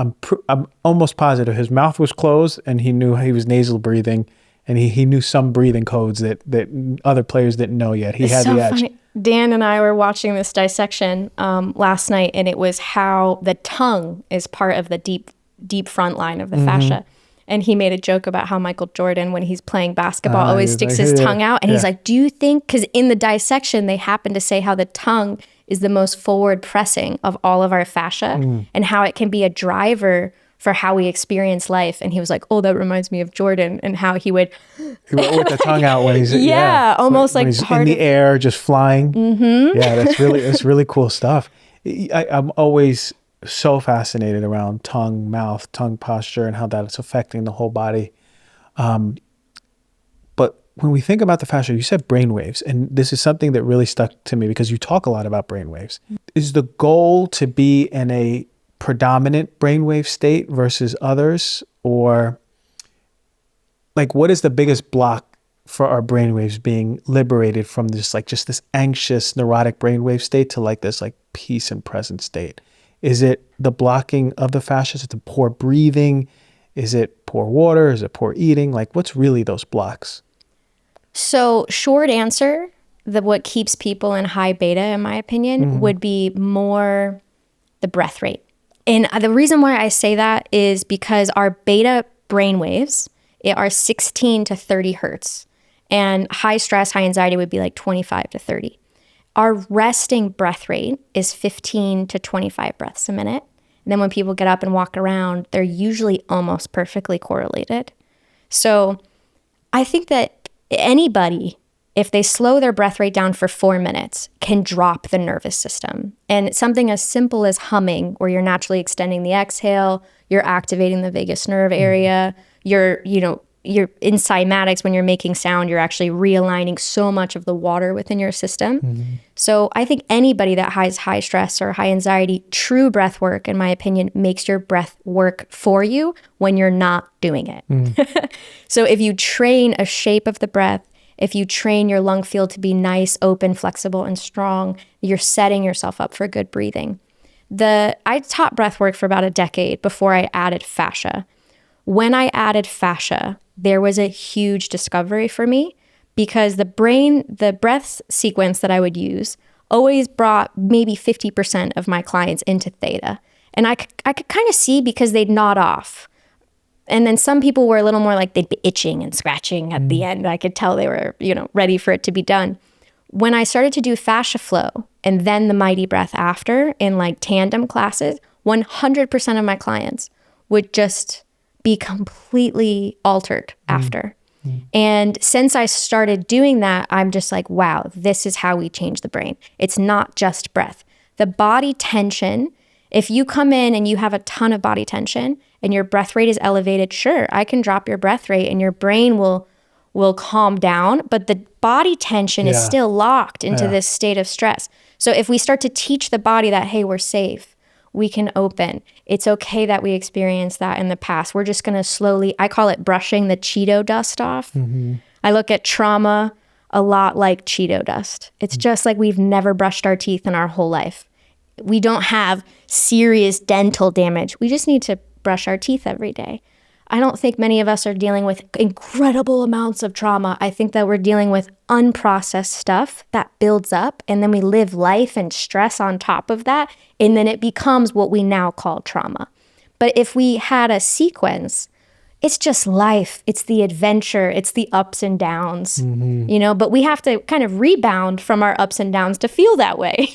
almost positive his mouth was closed and he knew he was nasal breathing And he knew some breathing codes that other players didn't know yet. He had the edge. Funny. Dan and I were watching this dissection last night, and it was how the tongue is part of the deep front line of the fascia. And he made a joke about how Michael Jordan, when he's playing basketball, always sticks his tongue out. And he's like, do you think, because in the dissection, they happen to say how the tongue is the most forward pressing of all of our fascia and how it can be a driver for how we experience life. And he was like, oh, that reminds me of Jordan and how he would... He went with the tongue out when he's... almost when like he's in the air, just flying. Yeah, that's really cool stuff. I'm always so fascinated around tongue, mouth, tongue posture, and how that is affecting the whole body. But when we think about the fascia, you said brainwaves, and this is something that really stuck to me because you talk a lot about brainwaves. Is the goal to be in a predominant brainwave state versus others, or like what is the biggest block for our brainwaves being liberated from this just this anxious neurotic brainwave state to like this like peace and present state? Is it the blocking of the fascia? Is it the poor breathing? Is it poor water? Is it poor eating? Like what's really those blocks? So short answer, what keeps people in high beta, in my opinion, would be more the breath rate. And the reason why I say that is because our beta brainwaves are 16 to 30 hertz. And high stress, high anxiety would be like 25 to 30. Our resting breath rate is 15 to 25 breaths a minute. And then when people get up and walk around, they're usually almost perfectly correlated. So I think that anybody, if they slow their breath rate down for 4 minutes, can drop the nervous system. And something as simple as humming, where you're naturally extending the exhale, you're activating the vagus nerve area, you're in cymatics, when you're making sound, you're actually realigning so much of the water within your system. So I think anybody that has high stress or high anxiety, true breath work, in my opinion, makes your breath work for you when you're not doing it. So if you train a shape of the breath, if you train your lung field to be nice, open, flexible, and strong, you're setting yourself up for good breathing. I taught breath work for about a decade before I added fascia. When I added fascia, there was a huge discovery for me because the breath sequence that I would use always brought maybe 50% of my clients into theta. And I could kind of see because they'd nod off. And then some people were a little more like they'd be itching and scratching at the end. I could tell they were, ready for it to be done. When I started to do Fascia Flow and then the Mighty Breath after in like tandem classes, 100% of my clients would just be completely altered after. And since I started doing that, I'm just like, wow, this is how we change the brain. It's not just breath. The body tension, if you come in and you have a ton of body tension and your breath rate is elevated, sure, I can drop your breath rate and your brain will calm down, but the body tension is still locked into this state of stress. So if we start to teach the body that, hey, we're safe, we can open. It's okay that we experienced that in the past. We're just going to slowly, I call it brushing the Cheeto dust off. I look at trauma a lot like Cheeto dust. It's just like we've never brushed our teeth in our whole life. We don't have serious dental damage. We just need to brush our teeth every day. I don't think many of us are dealing with incredible amounts of trauma. I think that we're dealing with unprocessed stuff that builds up, and then we live life and stress on top of that, and then it becomes what we now call trauma. But if we had a sequence, it's just life. It's the adventure. It's the ups and downs, but we have to kind of rebound from our ups and downs to feel that way.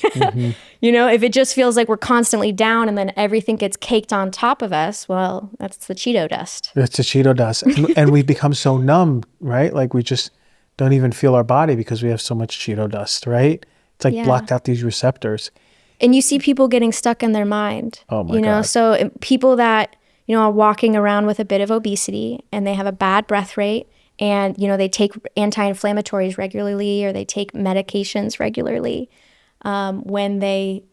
If it just feels like we're constantly down and then everything gets caked on top of us, well, that's the Cheeto dust. It's the Cheeto dust. And we've become so numb, right? Like we just don't even feel our body because we have so much Cheeto dust, right? It's like blocked out these receptors. And you see people getting stuck in their mind. Oh my God. So people that are walking around with a bit of obesity and they have a bad breath rate and, they take anti-inflammatories regularly or they take medications regularly. When they,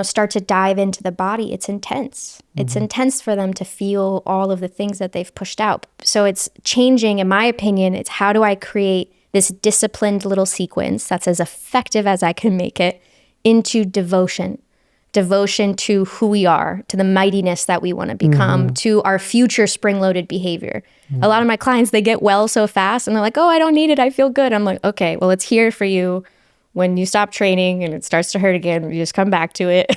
start to dive into the body, it's intense. It's intense for them to feel all of the things that they've pushed out. So it's changing, in my opinion, it's how do I create this disciplined little sequence that's as effective as I can make it into devotion. devotion to who we are, to the mightiness that we want to become, to our future spring-loaded behavior. A lot of my clients, they get well so fast and they're like, oh, I don't need it, I feel good. I'm like, okay, well, it's here for you when you stop training and it starts to hurt again, you just come back to it.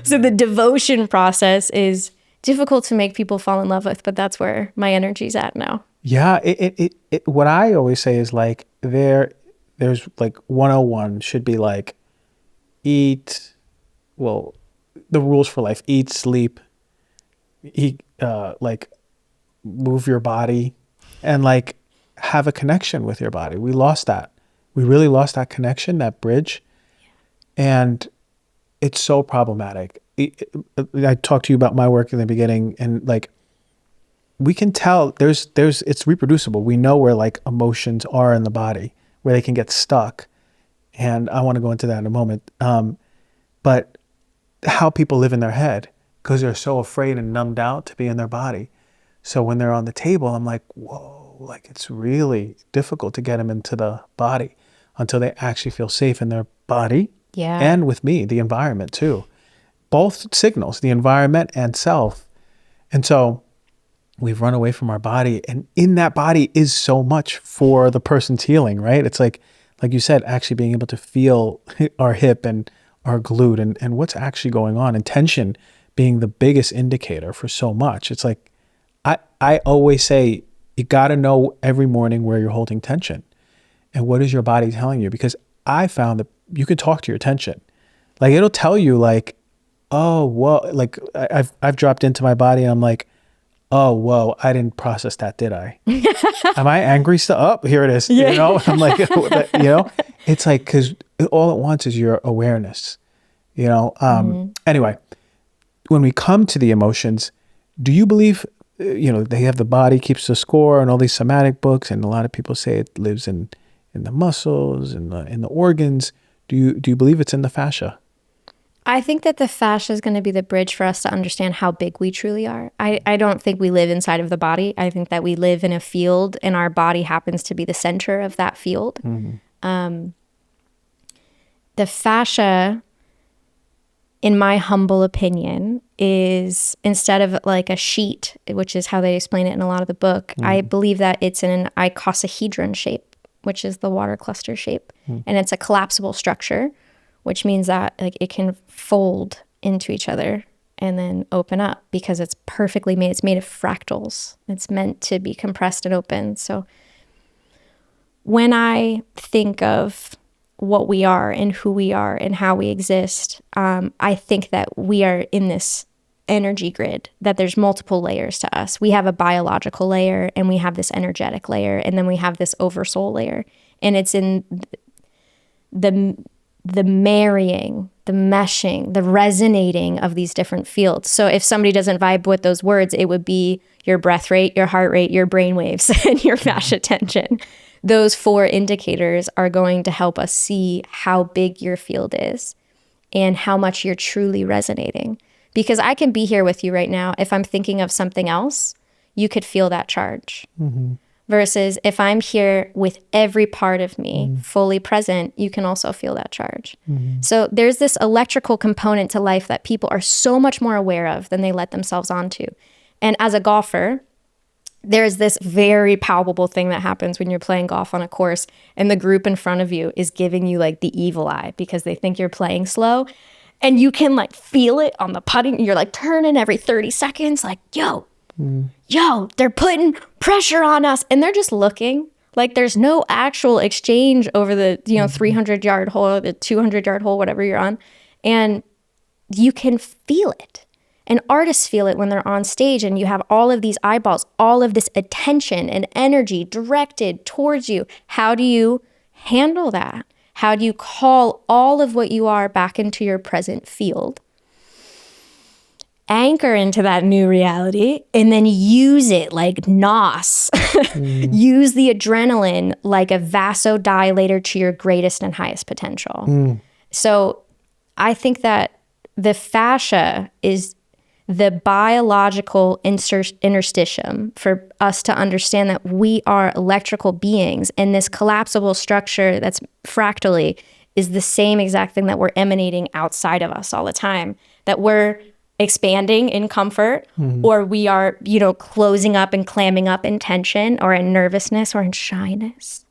So the devotion process is difficult to make people fall in love with, but that's where my energy's at now. Yeah, what I always say is like there's like 101 should be like eat, well, the rules for life: eat, sleep, eat, like move your body, and like have a connection with your body. We lost that. We really lost that connection, that bridge, and it's so problematic. I talked to you about my work in the beginning, and like we can tell there's it's reproducible. We know where like emotions are in the body, where they can get stuck, and I want to go into that in a moment. But how people live in their head because they're so afraid and numbed out to be in their body. So when they're on the table, I'm like, whoa, like it's really difficult to get them into the body until they actually feel safe in their body. Yeah. And with me, the environment too. Both signals, the environment and self. And so we've run away from our body, and in that body is so much for the person's healing, right? It's like you said, actually being able to feel our hip and our glute and what's actually going on, and tension being the biggest indicator for so much. It's like, I always say, you got to know every morning where you're holding tension and what is your body telling you? Because I found that you can talk to your tension. Like it'll tell you like, oh, whoa, like I've dropped into my body and I'm like, oh, whoa, I didn't process that, did I? Am I angry still? Oh, here it is. Yeah. You know, I'm like, you know, it's like, because all it wants is your awareness, you know? Anyway, when we come to the emotions, do you believe, you know, they have the body keeps the score and all these somatic books, and a lot of people say it lives in the muscles and in the organs. Do you believe it's in the fascia? I think that the fascia is going to be the bridge for us to understand how big we truly are. I don't think we live inside of the body. I think that we live in a field, and our body happens to be the center of that field. The fascia, in my humble opinion, is instead of like a sheet, which is how they explain it in a lot of the book, I believe that it's in an icosahedron shape, which is the water cluster shape. And it's a collapsible structure, which means that like it can fold into each other and then open up because it's perfectly made. It's made of fractals. It's meant to be compressed and open. So when I think of what we are and who we are and how we exist, I think that we are in this energy grid, that there's multiple layers to us. We have a biological layer, and we have this energetic layer, and then we have this oversoul layer. And it's in the marrying, the meshing, the resonating of these different fields. So if somebody doesn't vibe with those words, it would be your breath rate, your heart rate, your brain waves, and your fascia tension. Those 4 indicators are going to help us see how big your field is and how much you're truly resonating. Because I can be here with you right now. If I'm thinking of something else, you could feel that charge. Versus if I'm here with every part of me fully present, you can also feel that charge. So there's this electrical component to life that people are so much more aware of than they let themselves onto. And as a golfer, there's this very palpable thing that happens when you're playing golf on a course and the group in front of you is giving you like the evil eye because they think you're playing slow. And you can like feel it on the putting. You're like turning every 30 seconds like, yo, they're putting pressure on us. And they're just looking like there's no actual exchange over the 300-yard hole, the 200-yard hole, whatever you're on. And you can feel it. And artists feel it when they're on stage and you have all of these eyeballs, all of this attention and energy directed towards you. How do you handle that? How do you call all of what you are back into your present field? Anchor into that new reality and then use it like NOS. Use the adrenaline like a vasodilator to your greatest and highest potential. So I think that the fascia is the biological interstitium for us to understand that we are electrical beings, and this collapsible structure that's fractally is the same exact thing that we're emanating outside of us all the time, that we're expanding in comfort, or we are, closing up and clamming up in tension or in nervousness or in shyness.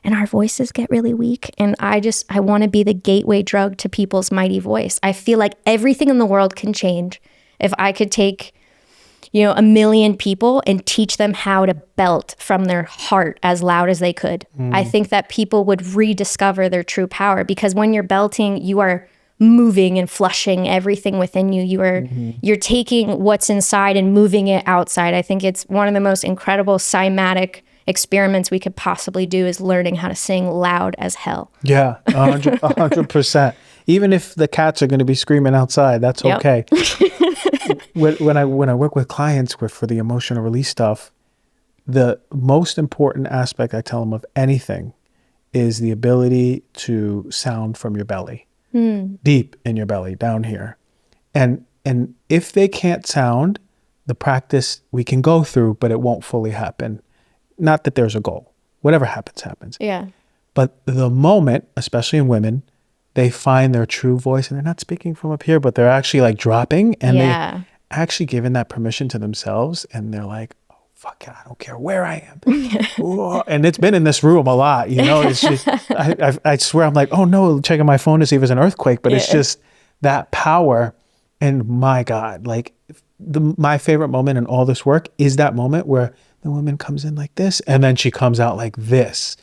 And our voices get really weak. And I want to be the gateway drug to people's mighty voice. I feel like everything in the world can change if I could take, 1 million people and teach them how to belt from their heart as loud as they could. I think that people would rediscover their true power, because when you're belting, you are moving and flushing everything within you. You're taking what's inside and moving it outside. I think it's one of the most incredible cymatic experiments we could possibly do, is learning how to sing loud as hell. Yeah, 100%. Even if the cats are going to be screaming outside, that's okay. When I work with clients for the emotional release stuff, the most important aspect I tell them of anything is the ability to sound from your belly, deep in your belly, down here. And if they can't sound, the practice we can go through, but it won't fully happen. Not that there's a goal. Whatever happens, happens. Yeah. But the moment, especially in women, they find their true voice, and they're not speaking from up here, but they're actually like dropping, and they're actually giving that permission to themselves, and they're like, oh, fuck it, I don't care where I am. And it's been in this room a lot, it's just, I swear, I'm like, oh no, checking my phone to see if there's an earthquake, but it's just that power. And my God, like my favorite moment in all this work is that moment where the woman comes in like this, and then she comes out like this.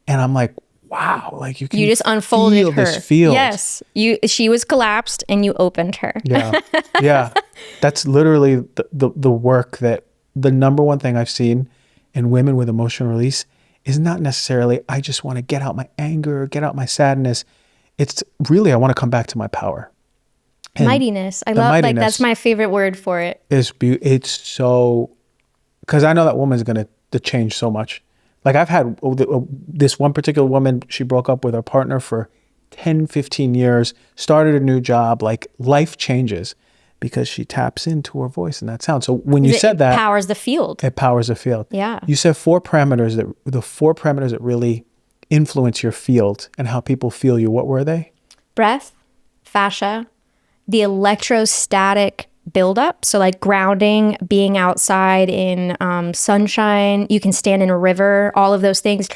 And I'm like, wow, like you just unfolded her. This field. Yes. She was collapsed and you opened her. Yeah. That's literally the work that the number one thing I've seen in women with emotional release is not necessarily, I just want to get out my anger, get out my sadness. It's really, I want to come back to my power. And mightiness. I love, like, that's my favorite word for it. It's so, because I know that woman's going to change so much. Like I've had this one particular woman, she broke up with her partner for 10, 15 years, started a new job, like life changes because she taps into her voice and that sound. So when you said that. It powers the field. It powers the field. Yeah. You said the four parameters that really influence your field and how people feel you. What were they? Breath, fascia, the electrostatic buildup. So like grounding, being outside in sunshine, you can stand in a river, all of those things,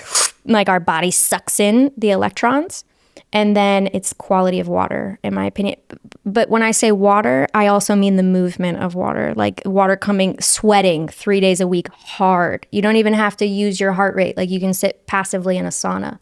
like our body sucks in the electrons. And then it's quality of water, in my opinion. But when I say water, I also mean the movement of water, like water sweating 3 days a week hard. You don't even have to use your heart rate. Like you can sit passively in a sauna.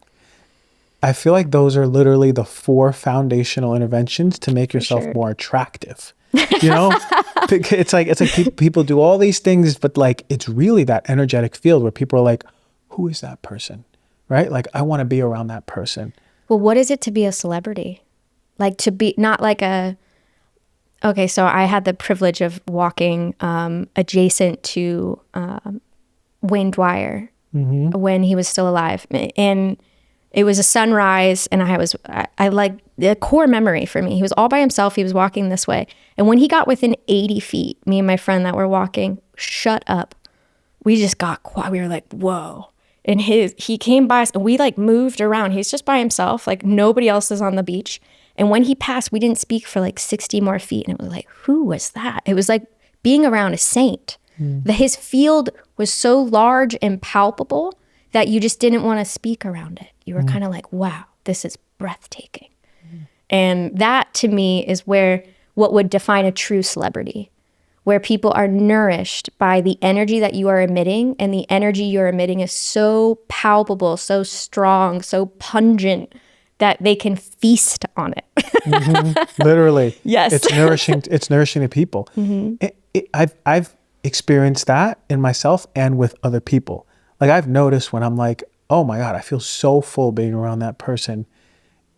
I feel like those are literally the 4 foundational interventions to make yourself more attractive. It's like people do all these things, but like it's really that energetic field where people are like, who is that person? Right? Like I want to be around that person. Well, what is it to be a celebrity? Like to be not like okay, so I had the privilege of walking adjacent to Wayne Dwyer when he was still alive. And it was a sunrise, and I like the core memory for me. He was all by himself. He was walking this way. And when he got within 80 feet, me and my friend that were walking, shut up. We just got quiet. We were like, whoa. And he came by us, and we like moved around. He's just by himself. Like nobody else is on the beach. And when he passed, we didn't speak for like 60 more feet. And it was like, who was that? It was like being around a saint. His field was so large and palpable that you just didn't want to speak around it. You were kind of like, wow, this is breathtaking. And that to me is what would define a true celebrity, where people are nourished by the energy that you are emitting, and the energy you're emitting is so palpable, so strong, so pungent that they can feast on it. Literally. Yes. It's nourishing to people. I've experienced that in myself and with other people. Like I've noticed when I'm like, oh my God, I feel so full being around that person.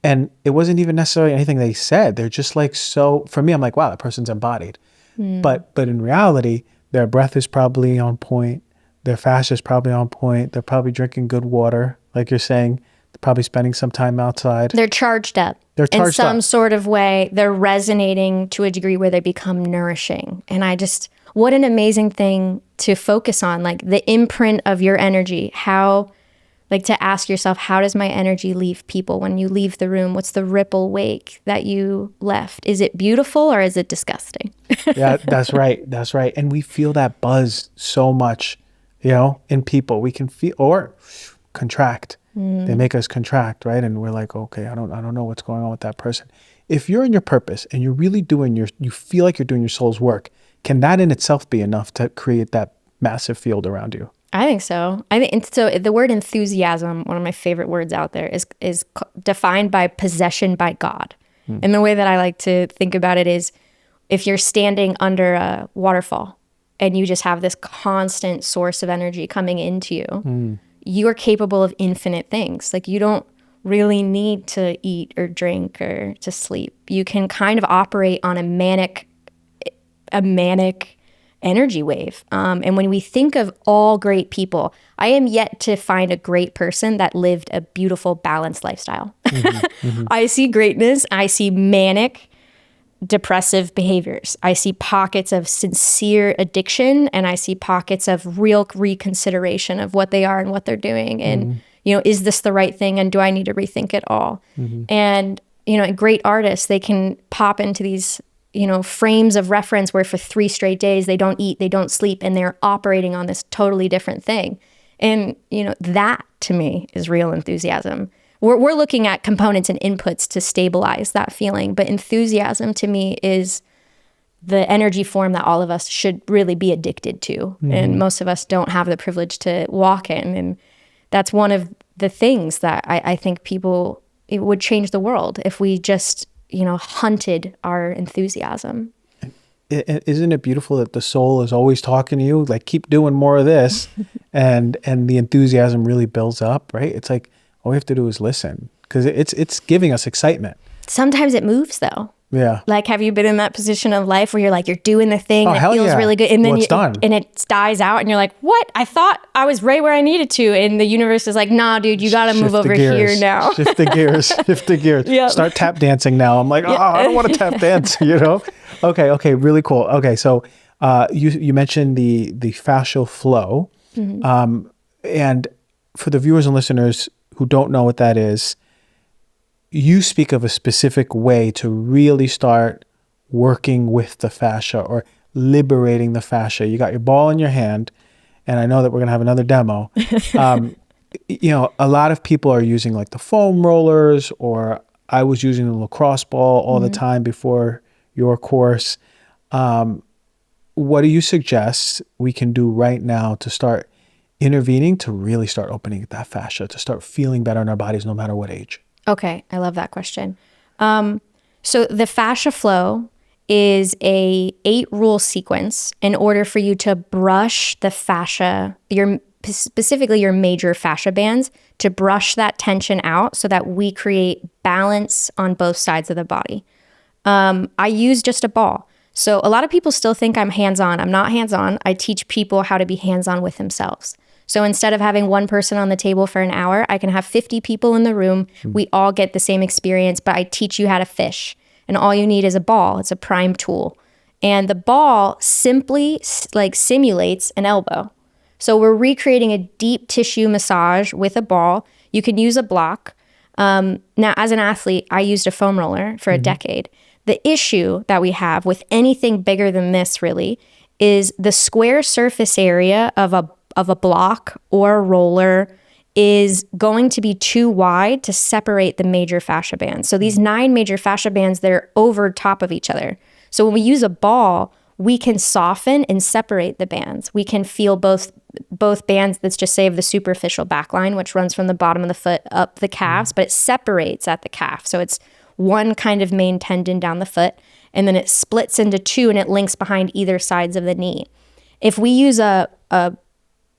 And it wasn't even necessarily anything they said. They're just like, so for me, I'm like, wow, that person's embodied. But in reality, their breath is probably on point. Their fascia is probably on point. They're probably drinking good water. Like you're saying, they're probably spending some time outside. They're charged up. In some sort of way. They're resonating to a degree where they become nourishing. And what an amazing thing to focus on, like the imprint of your energy, how Like to ask yourself, how does my energy leave people when you leave the room? What's the ripple wake that you left? Is it beautiful or is it disgusting? Yeah, that's right. That's right. And we feel that buzz so much, in people. We can feel, or contract. They make us contract, right? And we're like, okay, I don't know what's going on with that person. If you're in your purpose and you're really doing you feel like you're doing your soul's work, can that in itself be enough to create that massive field around you? I think so. So. The word enthusiasm, one of my favorite words out there, is defined by possession by God. And the way that I like to think about it is, if you're standing under a waterfall and you just have this constant source of energy coming into you, you are capable of infinite things. Like you don't really need to eat or drink or to sleep. You can kind of operate on a manic energy wave. And when we think of all great people, I am yet to find a great person that lived a beautiful, balanced lifestyle. I see greatness. I see manic, depressive behaviors. I see pockets of sincere addiction, and I see pockets of real reconsideration of what they are and what they're doing. And, is this the right thing? And do I need to rethink it all? And, great artists, they can pop into these frames of reference where for 3 straight days they don't eat, they don't sleep, and they're operating on this totally different thing. And, that to me is real enthusiasm. We're looking at components and inputs to stabilize that feeling, but enthusiasm to me is the energy form that all of us should really be addicted to. And most of us don't have the privilege to walk in. And that's one of the things that I think it would change the world if we just hunted our enthusiasm. Isn't it beautiful that the soul is always talking to you, like, keep doing more of this, and the enthusiasm really builds up, right? It's like all we have to do is listen, because it's giving us excitement. Sometimes it moves though. Yeah. Like, have you been in that position of life where you're like, you're doing the thing and it feels really good, and then it's done. And it dies out, and you're like, what? I thought I was right where I needed to, and the universe is like, nah, dude, you got to move over here now. Shift the gears. Shift the gears. Yep. Start tap dancing now. I'm like, I don't want to tap dance. Okay, really cool. Okay, so you mentioned the fascial flow, and for the viewers and listeners who don't know what that is, you speak of a specific way to really start working with the fascia or liberating the fascia. You got your ball in your hand, and I know that we're going to have another demo. A lot of people are using like the foam rollers, or I was using the lacrosse ball all the time before your course. What do you suggest we can do right now to start intervening, to really start opening that fascia, to start feeling better in our bodies no matter what age? Okay, I love that question. So the fascia flow is a 8-rule sequence in order for you to brush the fascia, specifically your major fascia bands, to brush that tension out so that we create balance on both sides of the body. I use just a ball. So a lot of people still think I'm hands-on. I'm not hands-on. I teach people how to be hands-on with themselves. So instead of having one person on the table for an hour, I can have 50 people in the room. We all get the same experience, but I teach you how to fish. And all you need is a ball. It's a prime tool. And the ball simply simulates an elbow. So we're recreating a deep tissue massage with a ball. You can use a block. Now, as an athlete, I used a foam roller for a decade. The issue that we have with anything bigger than this really is the square surface area of a block or a roller is going to be too wide to separate the major fascia bands. So these 9 major fascia bands, they're over top of each other. So when we use a ball, we can soften and separate the bands. We can feel both bands, let's just say, of the superficial back line, which runs from the bottom of the foot up the calves, but it separates at the calf. So it's one kind of main tendon down the foot, and then it splits into 2 and it links behind either sides of the knee. If we use a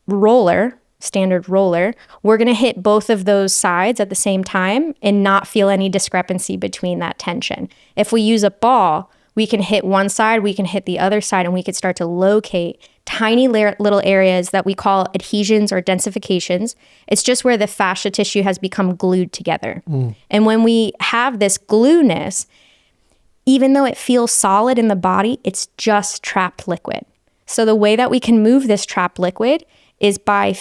roller, standard roller, we're going to hit both of those sides at the same time and not feel any discrepancy between that tension. If we use a ball, we can hit one side, we can hit the other side, and we could start to locate tiny little areas that we call adhesions or densifications. It's just where the fascia tissue has become glued together. And when we have this glueness, even though it feels solid in the body, it's just trapped liquid. So the way that we can move this trapped liquid is by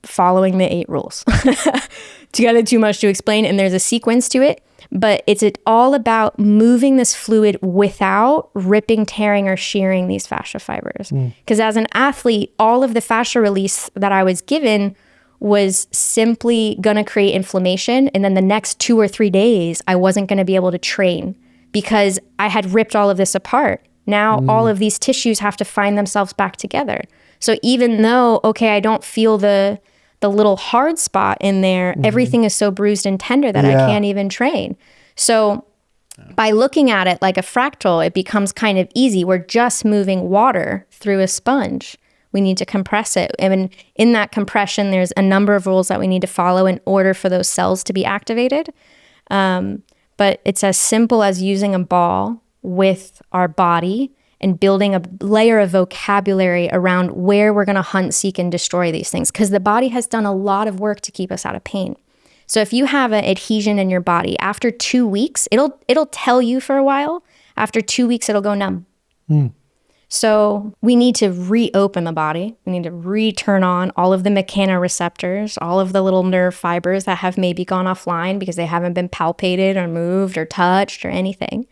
following the 8 rules. It's kind of too much to explain, and there's a sequence to it, but it's all about moving this fluid without ripping, tearing, or shearing these fascia fibers. Because as an athlete, all of the fascia release that I was given was simply going to create inflammation, and then the next 2 or 3 days, I wasn't going to be able to train because I had ripped all of this apart. Now all of these tissues have to find themselves back together. So even though, okay, I don't feel the little hard spot in there, everything is so bruised and tender that I can't even train. So by looking at it like a fractal, it becomes kind of easy. We're just moving water through a sponge. We need to compress it. And in that compression, there's a number of rules that we need to follow in order for those cells to be activated. But it's as simple as using a ball with our body and building a layer of vocabulary around where we're going to hunt, seek, and destroy these things. Because the body has done a lot of work to keep us out of pain. So if you have an adhesion in your body, after 2 weeks, it'll tell you for a while. After 2 weeks, it'll go numb. So we need to reopen the body. We need to return on all of the mechanoreceptors, all of the little nerve fibers that have maybe gone offline because they haven't been palpated or moved or touched or anything.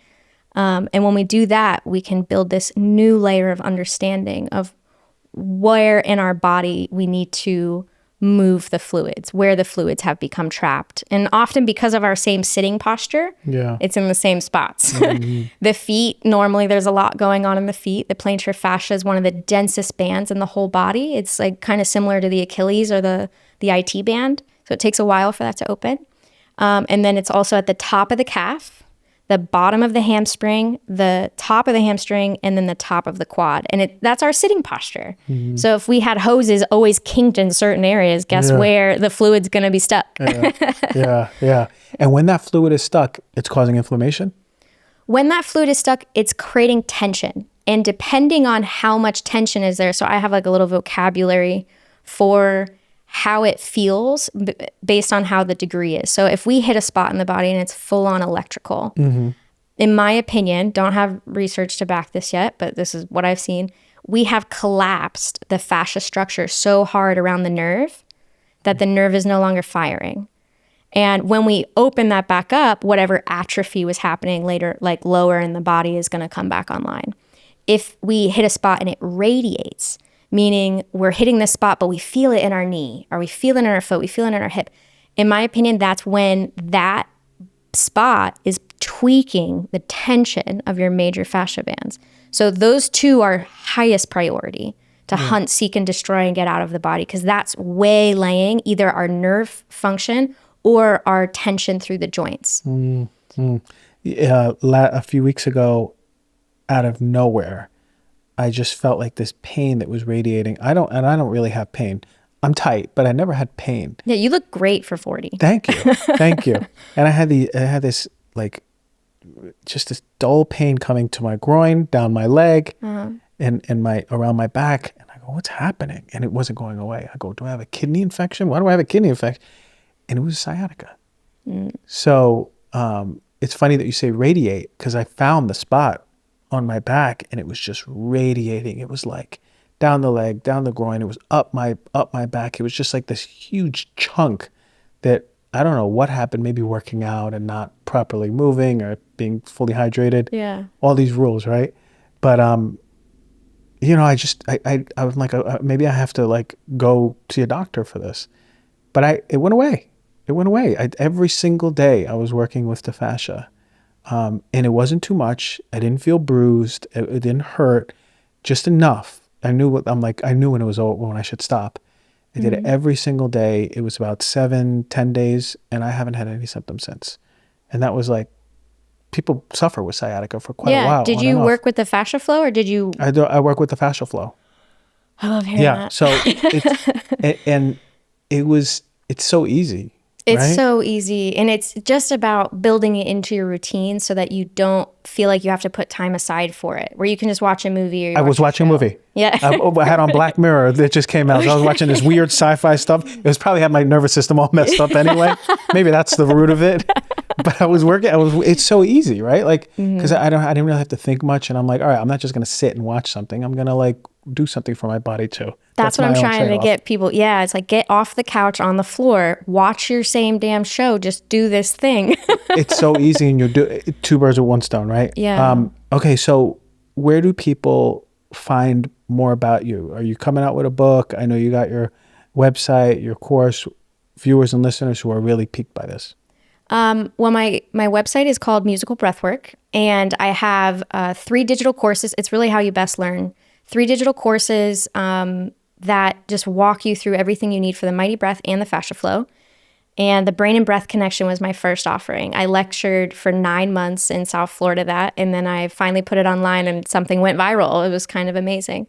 And when we do that, we can build this new layer of understanding of where in our body we need to move the fluids, where the fluids have become trapped. And often because of our same sitting posture, it's in the same spots. The feet, normally there's a lot going on in the feet. The plantar fascia is one of the densest bands in the whole body. It's like kind of similar to the Achilles or the IT band. So it takes a while for that to open. And then it's also at the top of the calf, the bottom of the hamstring, the top of the hamstring, and then the top of the quad. And that's our sitting posture. So if we had hoses always kinked in certain areas, guess where the fluid's going to be stuck? Yeah. And when that fluid is stuck, it's causing inflammation? When that fluid is stuck, it's creating tension. And depending on how much tension is there, so I have like a little vocabulary for how it feels based on how the degree is. So if we hit a spot in the body and it's full on electrical, in my opinion, don't have research to back this yet, but this is what I've seen, we have collapsed the fascia structure so hard around the nerve that the nerve is no longer firing. And when we open that back up, whatever atrophy was happening later, like lower in the body, is going to come back online. If we hit a spot and it radiates, meaning we're hitting this spot, but we feel it in our knee, or we feel it in our foot, we feel it in our hip. In my opinion, that's when that spot is tweaking the tension of your major fascia bands. So those two are highest priority to hunt, seek, and destroy and get out of the body, because that's waylaying either our nerve function or our tension through the joints. A few weeks ago, out of nowhere, I just felt like this pain that was radiating. I don't really have pain. I'm tight, but I never had pain. Yeah, you look great for 40. Thank you. And I had this like just this dull pain coming to my groin, down my leg, and my around my back. And I go, what's happening? And it wasn't going away. I go, do I have a kidney infection? Why do I have a kidney infection? And it was sciatica. So it's funny that you say radiate, because I found the spot on my back and it was just radiating. It was like down the leg, down the groin. It was up my back. It was just like this huge chunk that I don't know what happened, maybe working out and not properly moving or being fully hydrated. Yeah. All these rules, right? But I was like, maybe I have to like go to a doctor for this. But it went away. It went away. Every single day I was working with the fascia. And it wasn't too much. I didn't feel bruised. It didn't hurt, just enough. I knew when it was over, when I should stop. I did it every single day. It was about 7-10 days, and I haven't had any symptoms since. And that was like, people suffer with sciatica for quite a while. Did you work with the Fascial Flow, or did you? I work with the Fascial Flow. I love hearing that. So it's so easy. It's so easy. And it's just about building it into your routine so that you don't feel like you have to put time aside for it, where you can just watch a movie. I was watching a movie. Yeah. I had on Black Mirror that just came out. So I was watching this weird sci-fi stuff. It was probably had my nervous system all messed up anyway. Maybe that's the root of it. But I was working. It's so easy, right? Like, because I didn't really have to think much. And I'm like, all right, I'm not just going to sit and watch something. I'm going to like do something for my body too. That's what I'm trying to get people. Yeah, it's like, get off the couch on the floor, watch your same damn show, just do this thing. It's so easy, and you do two birds with one stone, right? Yeah. Okay, so where do people find more about you? Are you coming out with a book? I know you got your website, your course. Viewers and listeners who are really piqued by this. Well, my website is called Musical Breathwork, and I have 3 digital courses. It's really how you best learn. 3 digital courses that just walk you through everything you need for the Mighty Breath and the Fascia Flow. And the Brain and Breath Connection was my first offering. I lectured for 9 months in South Florida and then I finally put it online and something went viral. It was kind of amazing.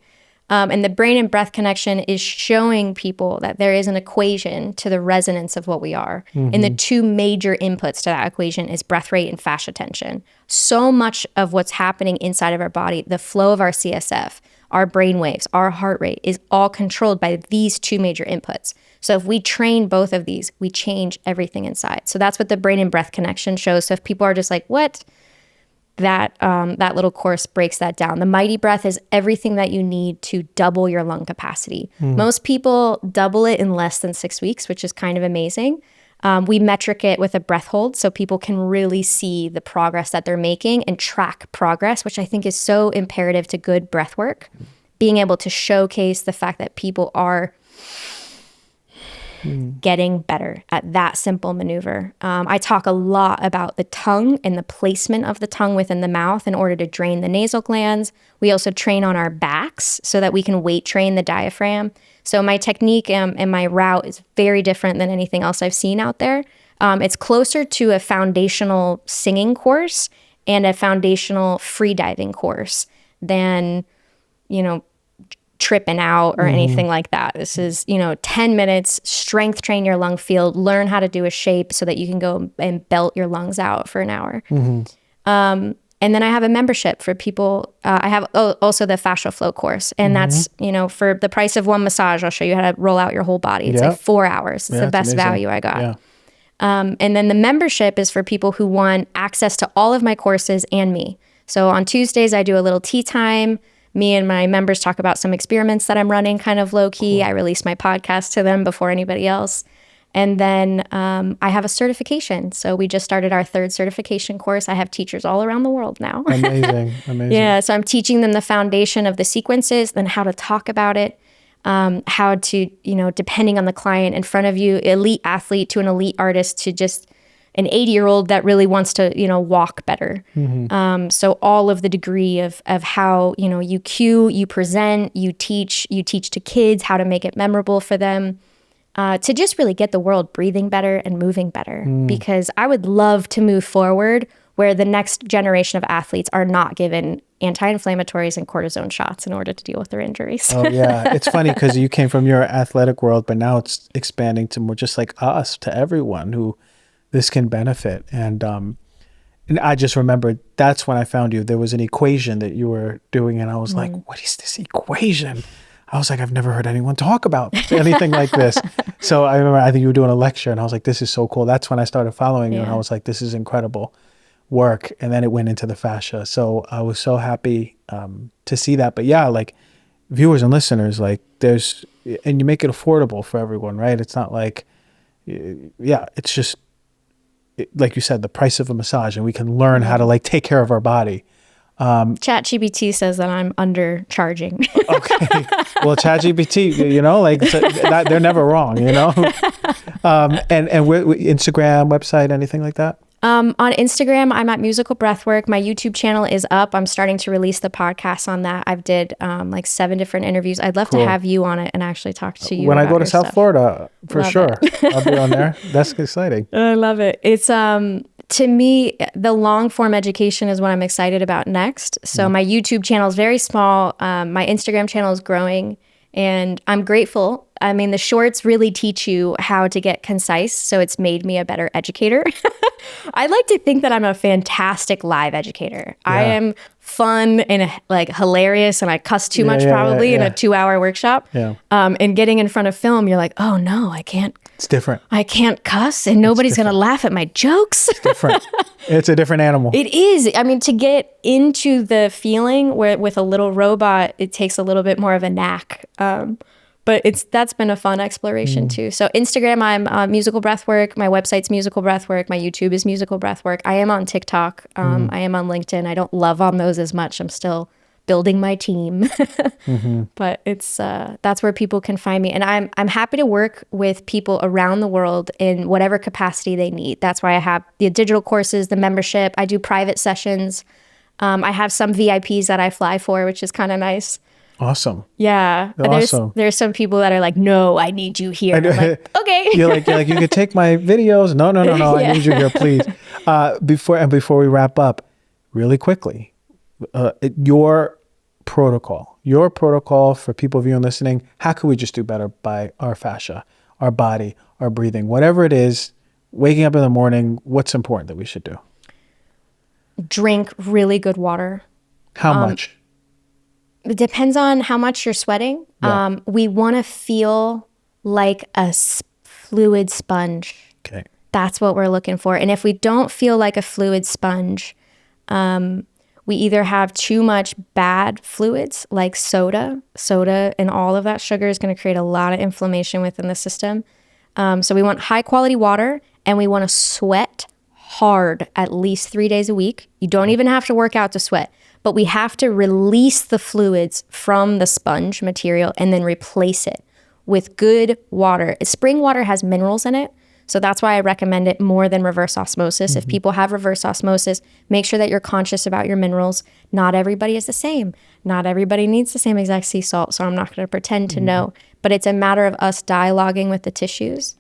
And the Brain and Breath Connection is showing people that there is an equation to the resonance of what we are. And the 2 major inputs to that equation is breath rate and fascia tension. So much of what's happening inside of our body, the flow of our CSF, our brain waves, our heart rate is all controlled by these 2 major inputs. So if we train both of these, we change everything inside. So that's what the Brain and Breath Connection shows. So if people are just like, what? That little course breaks that down. The Mighty Breath is everything that you need to double your lung capacity. Most people double it in less than 6 weeks, which is kind of amazing. We metric it with a breath hold so people can really see the progress that they're making and track progress, which I think is so imperative to good breath work. Being able to showcase the fact that people are getting better at that simple maneuver. I talk a lot about the tongue and the placement of the tongue within the mouth in order to drain the nasal glands. We also train on our backs so that we can weight train the diaphragm. So my technique and my route is very different than anything else I've seen out there. It's closer to a foundational singing course and a foundational free diving course than, tripping out or anything like that. This is, 10 minutes, strength train your lung field, learn how to do a shape so that you can go and belt your lungs out for an hour. And then I have a membership for people. I have also the Fascial Flow course. And that's, for the price of one massage, I'll show you how to roll out your whole body. It's like 4 hours. It's the best amazing value I got. Yeah. And then the membership is for people who want access to all of my courses and me. So on Tuesdays, I do a little tea time. Me and my members talk about some experiments that I'm running kind of low key. Cool. I release my podcast to them before anybody else. And then I have a certification. So we just started our 3rd certification course. I have teachers all around the world now. Amazing. Yeah, so I'm teaching them the foundation of the sequences, then how to talk about it, how to, depending on the client in front of you, elite athlete to an elite artist to just an 80-year-old that really wants to, walk better. So all of the degree of how, you cue, you present, you teach to kids how to make it memorable for them, to just really get the world breathing better and moving better. Because I would love to move forward where the next generation of athletes are not given anti-inflammatories and cortisone shots in order to deal with their injuries. Oh, yeah. It's funny because you came from your athletic world, but now it's expanding to more just like us, to everyone who this can benefit. And I just remembered that's when I found you. There was an equation that you were doing, and I was like, what is this equation? I was like, I've never heard anyone talk about anything like this. So I remember, I think you were doing a lecture, and I was like, this is so cool. That's when I started following you, and I was like, this is incredible work. And then it went into the fascia. So I was so happy to see that. But yeah, like viewers and listeners, like and you make it affordable for everyone, right? It's not like, it's just, like you said, the price of a massage, and we can learn how to take care of our body. ChatGPT says that I'm undercharging. Okay. Well, ChatGPT, they're never wrong, and Instagram, website, anything like that? On Instagram, I'm at Musical Breathwork. My YouTube channel is up. I'm starting to release the podcast on that. I've did 7 different interviews. I'd love to have you on it and actually talk to you when about I go to South stuff. Florida, for Love sure. I'll be on there. That's exciting. I love it. It's to me, the long form education is what I'm excited about next. So my YouTube channel is very small. My Instagram channel is growing, and I'm grateful. I mean, the shorts really teach you how to get concise. So it's made me a better educator. I like to think that I'm a fantastic live educator. Yeah. I am fun and hilarious, and I cuss too much probably in a 2-hour workshop. Yeah. And getting in front of film, you're like, oh no, I can't. It's different. I can't cuss, and nobody's going to laugh at my jokes. It's different. It's a different animal. It is. I mean, to get into the feeling where with a little robot, it takes a little bit more of a knack. But that's been a fun exploration too. So Instagram, I'm Musical Breathwork. My website's Musical Breathwork. My YouTube is Musical Breathwork. I am on TikTok. I am on LinkedIn. I don't love on those as much. I'm still building my team. But it's that's where people can find me. And I'm happy to work with people around the world in whatever capacity they need. That's why I have the digital courses, the membership. I do private sessions. I have some VIPs that I fly for, which is kind of nice. Awesome. Yeah. Awesome. There's some people that are like, no, I need you here. I'm like, okay. You're like, you can take my videos. No. I need you here, please. Before we wrap up, really quickly, your protocol for people viewing and listening, how can we just do better by our fascia, our body, our breathing, whatever it is, waking up in the morning, what's important that we should do? Drink really good water. How much? It depends on how much you're sweating. Yeah. We want to feel like a fluid sponge. Okay. That's what we're looking for. And if we don't feel like a fluid sponge, we either have too much bad fluids like soda and all of that sugar is going to create a lot of inflammation within the system. So we want high quality water, and we want to sweat hard at least 3 days a week. You don't even have to work out to sweat, but we have to release the fluids from the sponge material and then replace it with good water. Spring water has minerals in it, so that's why I recommend it more than reverse osmosis. If people have reverse osmosis, make sure that you're conscious about your minerals. Not everybody is the same. Not everybody needs the same exact sea salt, so I'm not going to pretend to know, but it's a matter of us dialoguing with the tissues.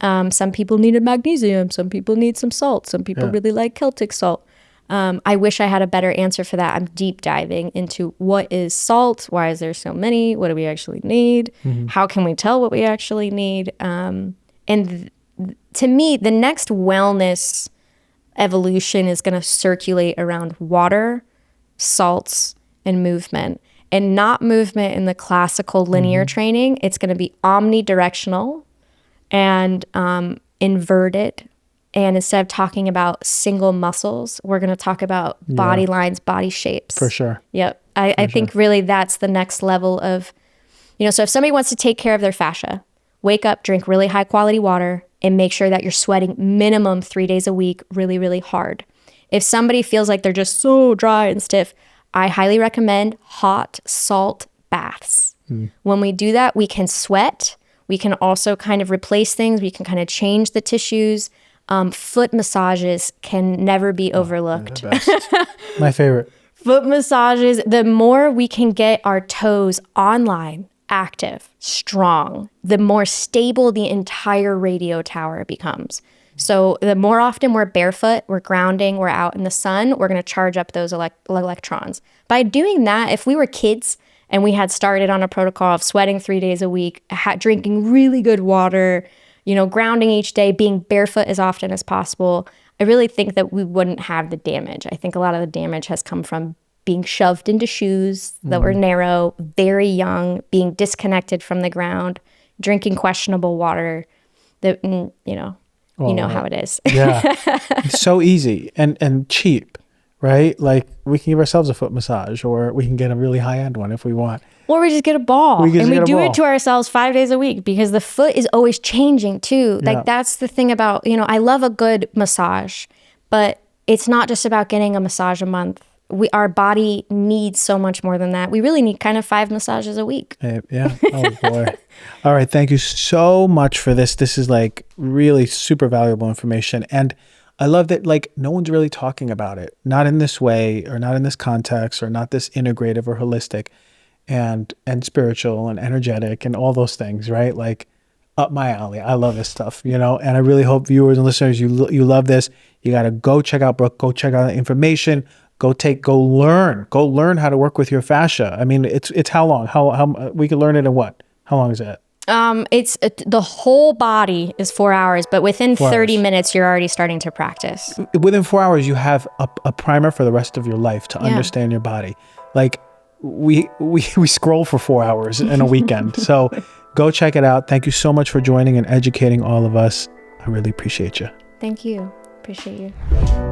Some people needed magnesium. Some people need some salt. Some people really like Celtic salt. I wish I had a better answer for that. I'm deep diving into what is salt? Why is there so many? What do we actually need? How can we tell what we actually need? To me, the next wellness evolution is going to circulate around water, salts, and movement. And not movement in the classical linear training. It's going to be omnidirectional and inverted. And instead of talking about single muscles, we're going to talk about body lines, body shapes. For sure. Yep. I think really that's the next level of, so if somebody wants to take care of their fascia, wake up, drink really high quality water, and make sure that you're sweating minimum 3 days a week really, really hard. If somebody feels like they're just so dry and stiff, I highly recommend hot salt baths. When we do that, we can sweat. We can also kind of replace things. We can kind of change the tissues. Foot massages can never be overlooked. My favorite. Foot massages, the more we can get our toes online, active, strong, the more stable the entire radio tower becomes. So the more often we're barefoot, we're grounding, we're out in the sun, we're going to charge up those electrons. By doing that, if we were kids and we had started on a protocol of sweating 3 days a week, drinking really good water, grounding each day, being barefoot as often as possible, I really think that we wouldn't have the damage. I think a lot of the damage has come from being shoved into shoes that were narrow, very young, being disconnected from the ground, drinking questionable water, that, how it is. Yeah. It's so easy and cheap, right? Like we can give ourselves a foot massage, or we can get a really high-end one if we want. Or we just get a ball and we do it to ourselves 5 days a week, because the foot is always changing too. Like that's the thing about, I love a good massage, but it's not just about getting a massage a month. Our body needs so much more than that. We really need kind of 5 massages a week. Yeah. Oh boy. All right. Thank you so much for this. This is like really super valuable information. And I love that no one's really talking about it, not in this way, or not in this context, or not this integrative or holistic and spiritual and energetic and all those things, right? Like up my alley. I love this stuff, and I really hope viewers and listeners, you love this. You got to go check out Brooke, go check out the information, go learn how to work with your fascia. I mean, it's how long? How we can learn it in what? How long is that? The whole body is 4 hours, but within 30 minutes, you're already starting to practice. Within 4 hours, you have a primer for the rest of your life to understand your body. Like we scroll for 4 hours in a weekend. So go check it out. Thank you so much for joining and educating all of us. I really appreciate you. Thank you. Appreciate you.